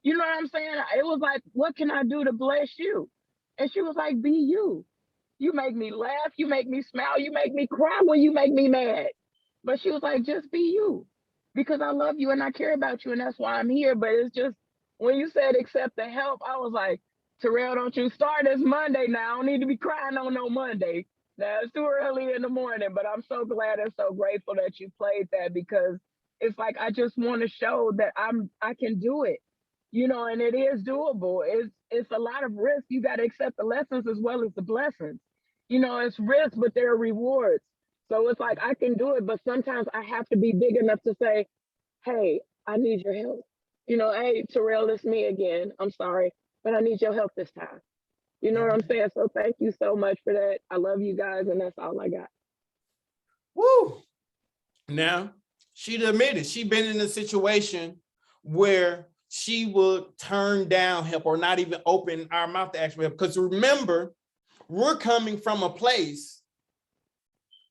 You know what I'm saying? It was like, what can I do to bless you? And she was like, be you. You make me laugh. You make me smile. You make me cry when you make me mad. But she was like, just be you. Because I love you and I care about you and that's why I'm here. But it's just, when you said accept the help, I was like, Terrell, don't you start this Monday now. I don't need to be crying on no Monday. Now, it's too early in the morning, but I'm so glad and so grateful that you played that because it's like I just want to show that I can do it, and it is doable. It's a lot of risk. You got to accept the lessons as well as the blessings. It's risk, but there are rewards. So it's like I can do it, but sometimes I have to be big enough to say, hey, I need your help. Hey, Terrell, it's me again. I'm sorry, but I need your help this time. You know what I'm saying? So thank you so much for that. I love you guys, and that's all I got. Woo! Now, she admitted she been in a situation where she would turn down help or not even open our mouth to ask for help. Because remember, we're coming from a place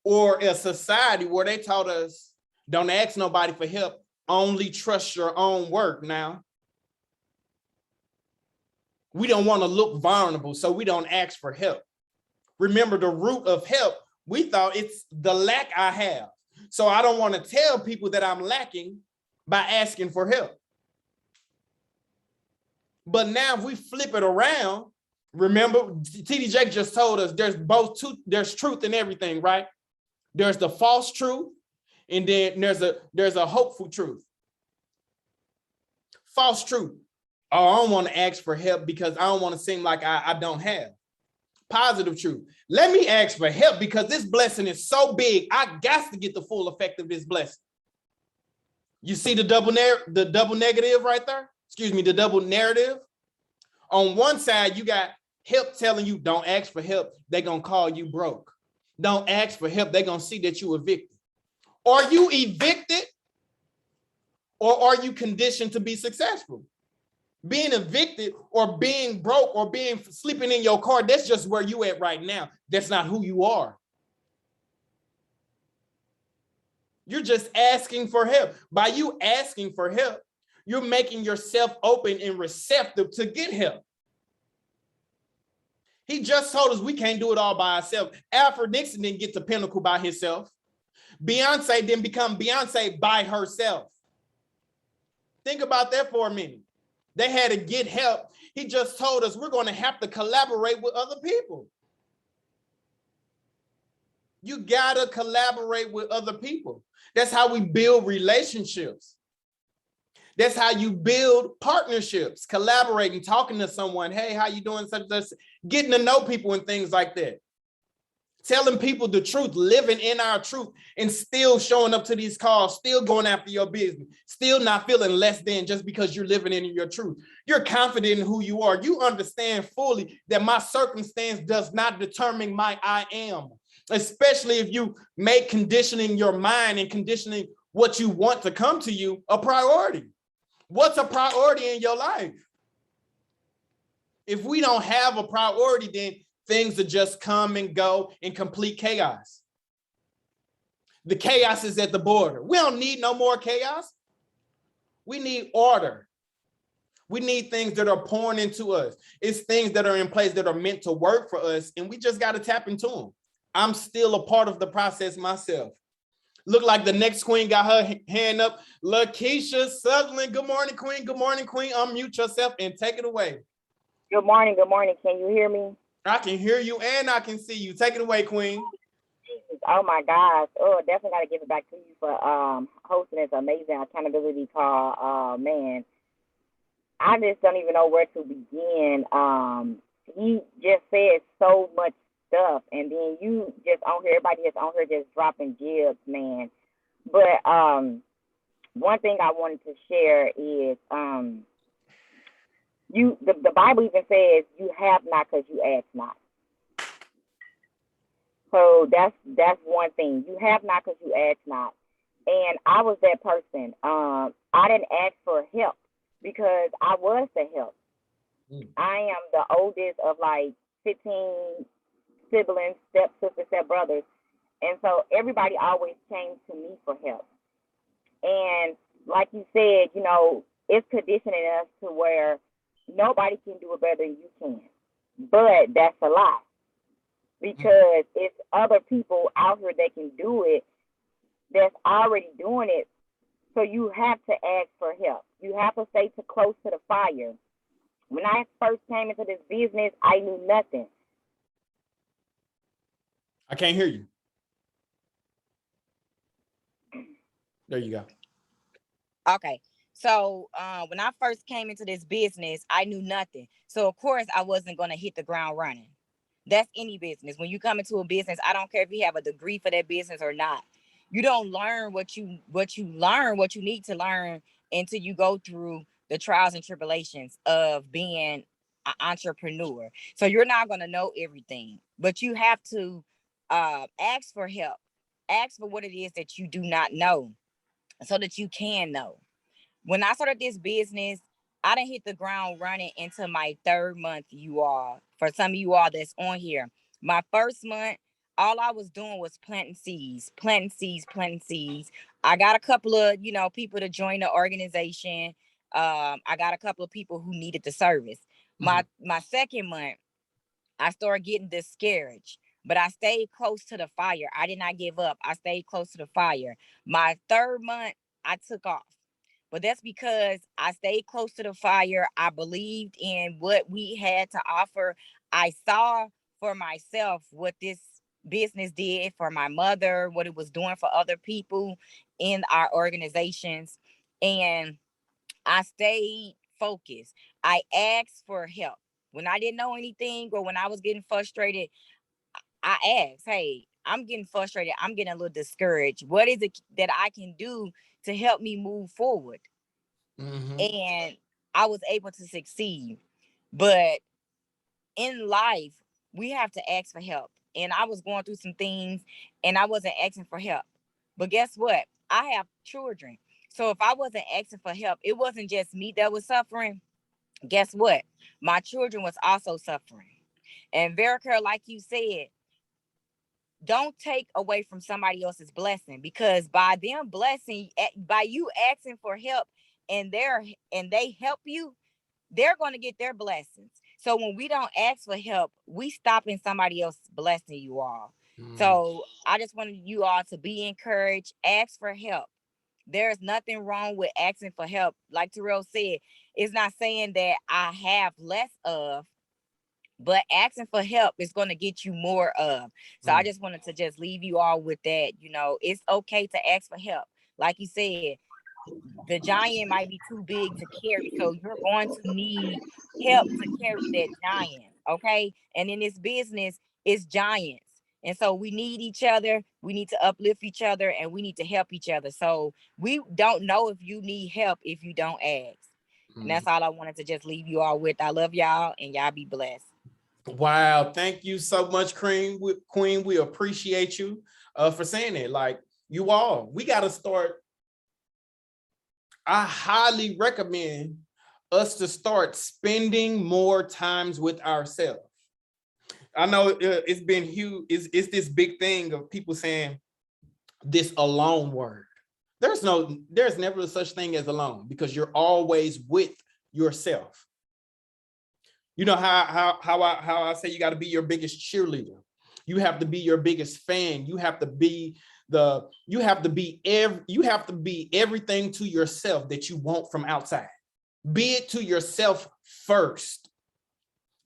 or a society where they taught us, don't ask nobody for help, only trust your own work. Now, We don't want to look vulnerable, so we don't ask for help. Remember, the root of help, we thought it's the lack I have. So I don't want to tell people that I'm lacking by asking for help. But now if we flip it around, remember, TD Jakes just told us there's truth in everything, right? There's the false truth, and then there's a hopeful truth. False truth. Oh, I don't want to ask for help because I don't want to seem like I don't have. Positive truth. Let me ask for help because this blessing is so big. I got to get the full effect of this blessing. You see the double negative right there? Excuse me, the double narrative. On one side, you got help telling you don't ask for help. They're going to call you broke. Don't ask for help. They're going to see that you evicted. Are you evicted or are you conditioned to be successful? Being evicted or being broke or being sleeping in your car, that's just where you at right now. That's not who you are. You're just asking for help. By you asking for help, you're making yourself open and receptive to get help. He just told us we can't do it all by ourselves. Alfred Nixon didn't get to Pinnacle by himself. Beyonce didn't become Beyonce by herself. Think about that for a minute. They had to get help. He just told us we're going to have to collaborate with other people. You got to collaborate with other people. That's how we build relationships. That's how you build partnerships, collaborating, talking to someone. Hey, how you doing? Getting to know people and things like that. Telling people the truth, living in our truth, and still showing up to these calls, still going after your business, still not feeling less than just because you're living in your truth. You're confident in who you are. You understand fully that my circumstance does not determine my I am, especially if you make conditioning your mind and conditioning what you want to come to you a priority. What's a priority in your life? If we don't have a priority, then things will just come and go in complete chaos. The chaos is at the border. We don't need no more chaos. We need order. We need things that are pouring into us. It's things that are in place that are meant to work for us, and we just got to tap into them. I'm still a part of the process myself. Look like the next queen got her hand up. Lakeisha Sutherland. Good morning, queen. Good morning, queen. Unmute yourself and take it away. Good morning. Good morning. Can you hear me? I can hear you and I can see you. Take it away, queen. Oh my gosh. Oh, definitely got to give it back to you for hosting this amazing accountability call. Man, I just don't even know where to begin. He just said so much stuff, and then you just on here, everybody just on here just dropping jibs, man. But one thing I wanted to share is the Bible even says you have not because you ask not. So that's one thing. You have not because you ask not. And I was that person. I didn't ask for help because I was the help. I am the oldest of like 15 siblings, stepsisters, stepbrothers. And so everybody always came to me for help. And like you said, you know, it's conditioning us to where nobody can do it better than you can. But that's a lie. Because it's other people out here that can do it that's already doing it. So you have to ask for help. You have to stay too close to the fire. When I first came into this business, I knew nothing. I can't hear you. There you go. Okay. So when I first came into this business, I knew nothing. So of course I wasn't going to hit the ground running. That's any business. When you come into a business, I don't care if you have a degree for that business or not. You don't learn what you need to learn until you go through the trials and tribulations of being an entrepreneur. So you're not going to know everything, but you have to ask for help. Ask for what it is that you do not know so that you can know. When I started this business, I didn't hit the ground running into my third month, you all. For some of you all that's on here, my first month, all I was doing was planting seeds. I got a couple of, people to join the organization. I got a couple of people who needed the service. My second month, I started getting discouraged, but I stayed close to the fire. I did not give up. I stayed close to the fire. My third month, I took off. But that's because I stayed close to the fire. I believed in what we had to offer. I saw for myself what this business did for my mother, what it was doing for other people in our organizations. And I stayed focused. I asked for help. When I didn't know anything or when I was getting frustrated, I asked, hey, I'm getting frustrated. I'm getting a little discouraged. What is it that I can do to help me move forward? And I was able to succeed. But in life, we have to ask for help. And I was going through some things and I wasn't asking for help. But guess what? I have children. So if I wasn't asking for help, it wasn't just me that was suffering. Guess what? My children was also suffering. And Verica, like you said, don't take away from somebody else's blessing, because by them blessing, by you asking for help and they help you, they're going to get their blessings. So when we don't ask for help, we stopping somebody else blessing you all. So I just wanted you all to be encouraged, ask for help. There's nothing wrong with asking for help. Like Terrell said, it's not saying that I have less of, but asking for help is going to get you more of. So I just wanted to just leave you all with that. You know, it's okay to ask for help. Like you said, the giant might be too big to carry. So you're going to need help to carry that giant. Okay. And in this business, it's giants. And so we need each other. We need to uplift each other and we need to help each other. So we don't know if you need help if you don't ask. And that's all I wanted to just leave you all with. I love y'all and y'all be blessed. Wow. Thank you so much, Queen. We appreciate you for saying it. Like, you all, we got to start. I highly recommend us to start spending more times with ourselves. I know it's been huge. It's this big thing of people saying this alone word. There's never such thing as alone, because you're always with yourself. You know how I say you got to be your biggest cheerleader. You have to be your biggest fan. You have to be everything to yourself that you want from outside. Be it to yourself first.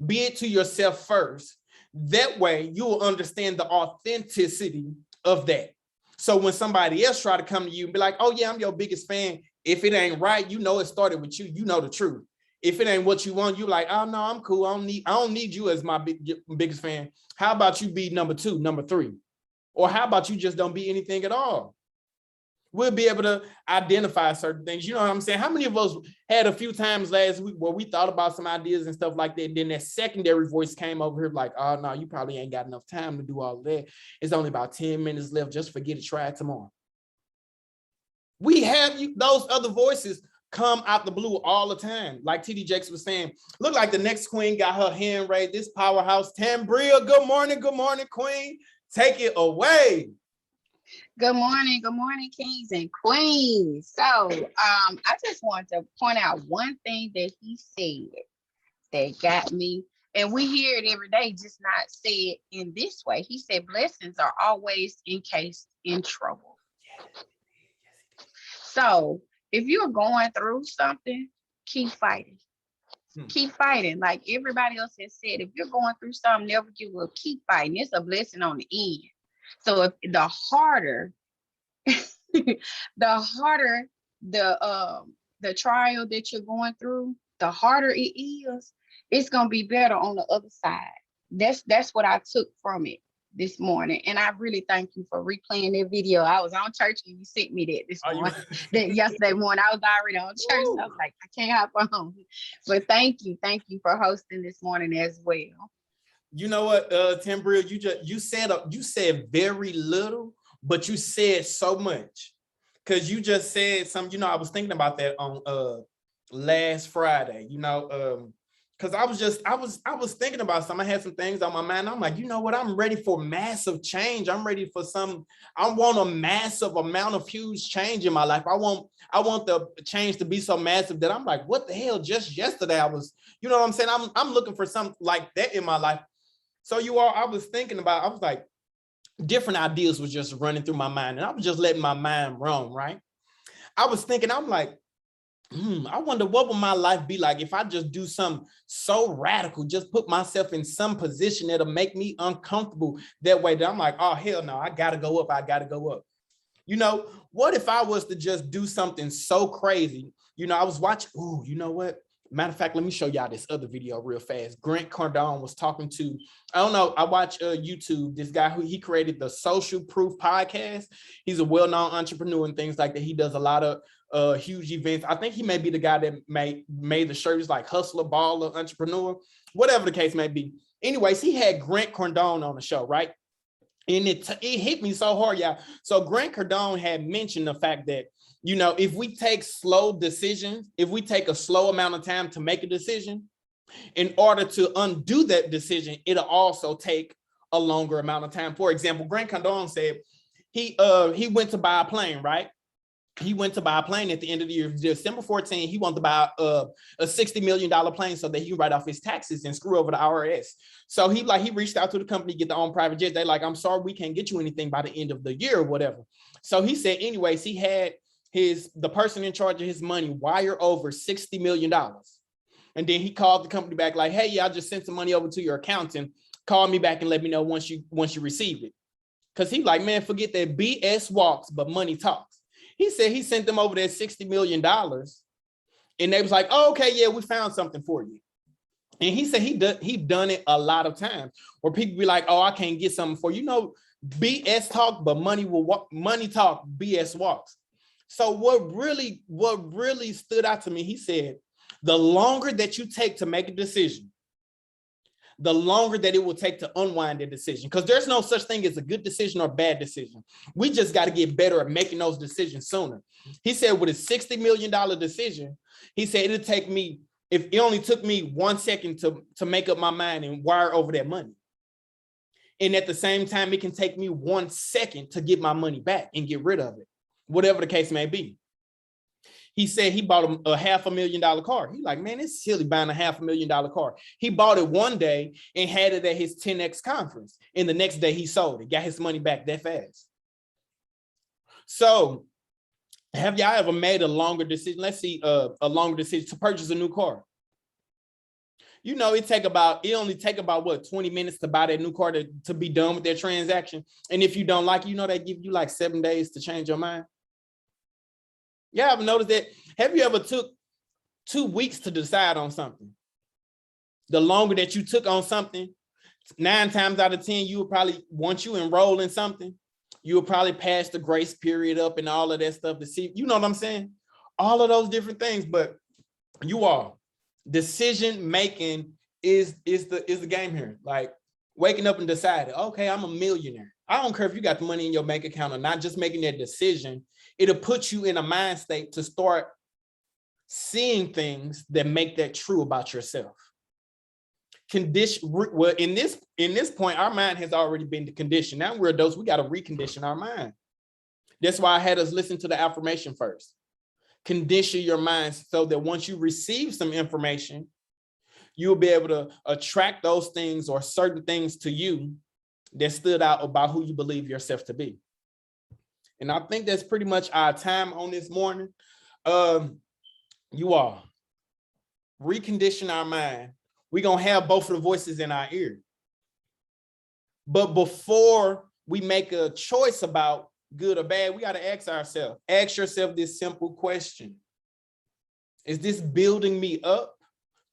Be it to yourself first. That way you will understand the authenticity of that. So when somebody else try to come to you and be like, oh yeah, I'm your biggest fan. If it ain't right, you know it started with you. You know the truth. If it ain't what you want, you like, oh no, I'm cool. I don't need you as my biggest fan. How about you be number 2, number 3? Or how about you just don't be anything at all? We'll be able to identify certain things. You know what I'm saying? How many of us had a few times last week where we thought about some ideas and stuff like that, and then that secondary voice came over here like, oh no, you probably ain't got enough time to do all that. It's only about 10 minutes left. Just forget it. Try it tomorrow. We have those other voices come out the blue all the time. Like TD Jakes was saying, look like the next queen got her hand raised. This powerhouse, Tambria. Good morning, queen. Take it away. Good morning, kings and queens. So I just want to point out one thing that he said that got me, and we hear it every day, just not say it in this way. He said blessings are always encased in trouble. So if you're going through something, keep fighting. Keep fighting. Like everybody else has said, if you're going through something, never give up. Keep fighting. It's a blessing on the end. So if the harder the trial that you're going through, the harder it is, it's gonna be better on the other side. That's what I took from it this morning. And I really thank you for replaying that video. I was on church and you sent me that this morning. That yesterday morning, I was already on church. So I was like, I can't hop on. But thank you for hosting this morning as well. You know what, Tambria, you said very little, but you said so much, because you just said something. You know, I was thinking about that on last Friday. You know, Because I was thinking about something. I had some things on my mind. I'm like, you know what? I'm ready for massive change. I'm ready for I want a massive amount of huge change in my life. I want the change to be so massive that I'm like, what the hell? Just yesterday I was, you know what I'm saying? I'm looking for something like that in my life. So I was thinking about, I was like, different ideas was just running through my mind, and I was just letting my mind roam, right? I was thinking, I'm like, I wonder what would my life be like if I just do something so radical, just put myself in some position that'll make me uncomfortable that way that I'm like, oh, hell no, I gotta go up, I gotta go up. You know, what if I was to just do something so crazy? You know, I was watching, you know what? Matter of fact, let me show y'all this other video real fast. Grant Cardone was talking to, I don't know, I watch YouTube, this guy he created the Social Proof podcast. He's a well-known entrepreneur and things like that. He does a lot of huge events. I think he may be the guy that made the shirts like Hustler, Baller, Entrepreneur, whatever the case may be. Anyways, he had Grant Cardone on the show, right? And it hit me so hard, y'all. So Grant Cardone had mentioned the fact that, you know, if we take slow decisions, if we take a slow amount of time to make a decision, in order to undo that decision, it'll also take a longer amount of time. For example, Grant Cardone said he went to buy a plane, right? He went to buy a plane at the end of the year, December 14. He wanted to buy a $60 million plane so that he can write off his taxes and screw over the IRS. So he reached out to the company, get their own private jet. They like, I'm sorry, we can't get you anything by the end of the year or whatever. So he said, anyways, he had the person in charge of his money wire over $60 million. And then he called the company back like, hey, yeah, I just sent some money over to your accountant. Call me back and let me know once you receive it. Because he like, man, forget that BS walks, but money talks. He said he sent them over that $60 million. And they was like, oh, okay, yeah, we found something for you. And he said he done it a lot of times where people be like, oh, I can't get something for you. You know, BS talk, but money talk, BS walks. So what really stood out to me, he said, the longer that you take to make a decision, the longer that it will take to unwind the decision, because there's no such thing as a good decision or bad decision. We just got to get better at making those decisions sooner. He said with a $60 million decision, he said it'd take me, if it only took me 1 second to make up my mind and wire over that money. And at the same time, it can take me 1 second to get my money back and get rid of it, whatever the case may be. He said he bought a $500,000 car. He's like, man, it's silly buying a $500,000 car. He bought it one day and had it at his 10X conference. And the next day he sold it, got his money back that fast. So have y'all ever made a longer decision? Let's see, a longer decision to purchase a new car. You know, it only take about what, 20 minutes to buy that new car to be done with that transaction. And if you don't like it, you know, they give you like 7 days to change your mind. Yeah, I've noticed that. Have you ever took 2 weeks to decide on something? The longer that you took on something, 9 times out of 10, you would probably, once you enroll in something, you would probably pass the grace period up and all of that stuff to see, you know what I'm saying? All of those different things, but decision making is the game here. Like waking up and deciding, okay, I'm a millionaire. I don't care if you got the money in your bank account or not, just making that decision. It'll put you in a mind state to start seeing things that make that true about yourself. Well, in this point, our mind has already been conditioned. Now we're adults, we got to recondition our mind. That's why I had us listen to the affirmation first. Condition your mind so that once you receive some information, you'll be able to attract those things or certain things to you that stood out about who you believe yourself to be. And I think that's pretty much our time on this morning. You all recondition our mind. We're going to have both of the voices in our ear. But before we make a choice about good or bad, we got to ask yourself this simple question. Is this building me up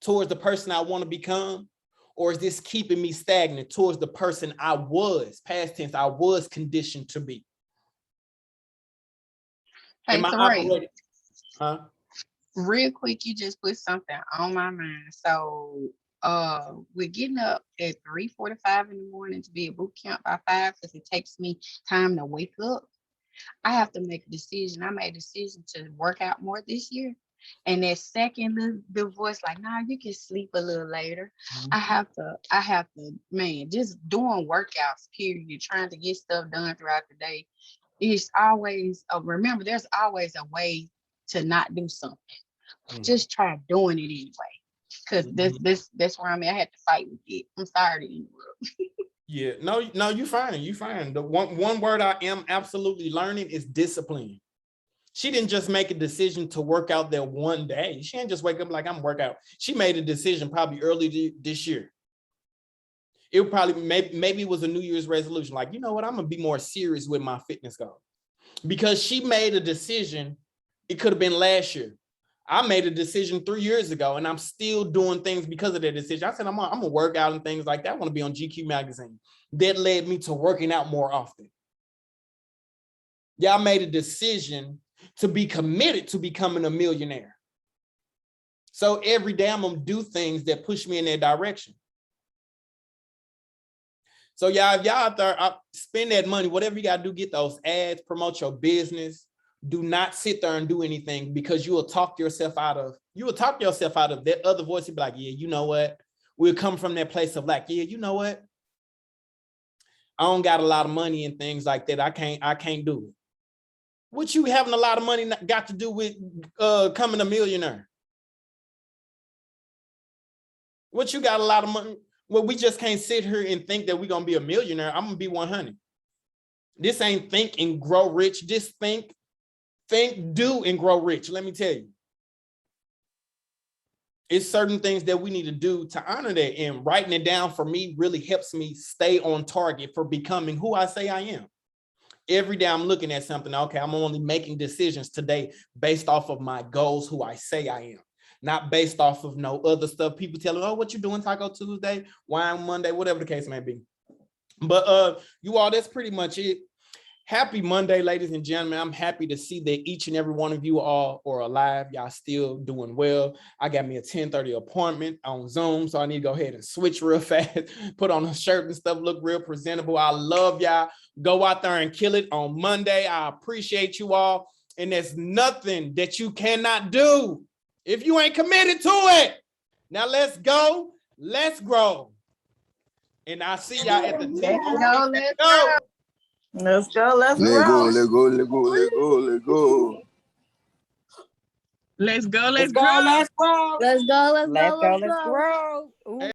towards the person I want to become? Or is this keeping me stagnant towards the person I was, past tense, I was conditioned to be? Hey, Am I Terray, operating? Huh? real quick, you just put something on my mind. So we're getting up at 3:45 in the morning to be at boot camp by 5 because it takes me time to wake up. I have to make a decision. I made a decision to work out more this year. And that second the voice like, nah, you can sleep a little later. Mhm. I have to, man, just doing workouts, period, trying to get stuff done throughout the day. It's always, remember, there's always a way to not do something. Mhm. Just try doing it anyway. Cause that's where I'm at. I had to fight with it. I'm sorry to interrupt. Yeah, no, you fine. You fine. The one word I am absolutely learning is discipline. She didn't just make a decision to work out there one day. She didn't just wake up like I'm work out. She made a decision probably early this year. It probably maybe it was a New Year's resolution. Like, you know what? I'm gonna be more serious with my fitness goal. Because she made a decision. It could have been last year. I made a decision 3 years ago, and I'm still doing things because of that decision. I said, I'm gonna work out and things like that. I want to be on GQ magazine. That led me to working out more often. Yeah, I made a decision to be committed to becoming a millionaire. So every day I'm gonna do things that push me in that direction. So y'all, if y'all out there, spend that money, whatever you gotta do, get those ads, promote your business. Do not sit there and do anything, because you will talk yourself out of that other voice. You'll be like, yeah, you know what? We'll come from that place of like, yeah, you know what? I don't got a lot of money and things like that. I can't do it. What you having a lot of money got to do with becoming a millionaire? What you got a lot of money? Well, we just can't sit here and think that we're gonna be a millionaire. I'm gonna be 100. This ain't think and grow rich. This think, do, and grow rich. Let me tell you. It's certain things that we need to do to honor that, and writing it down for me really helps me stay on target for becoming who I say I am. Every day I'm looking at something, okay, I'm only making decisions today based off of my goals, who I say I am, not based off of no other stuff. People tell me, oh, what you doing Taco Tuesday, Wine Monday, whatever the case may be. But you all, that's pretty much it. Happy Monday, ladies and gentlemen. I'm happy to see that each and every one of you all are alive. Y'all still doing well. I got me a 10:30 appointment on Zoom, so I need to go ahead and switch real fast, put on a shirt and stuff, look real presentable. I love y'all. Go out there and kill it on Monday. I appreciate you all. And there's nothing that you cannot do if you ain't committed to it. Now let's go. Let's grow. And I'll see y'all at the 10. Let's go. Let's go. Let's Let roll. go, let go, let go, let go, let go. Let's go. Let's Let's go. grow. Let's grow. Let's go. Let's Let's go. go. Let's Let's go. grow. Ooh.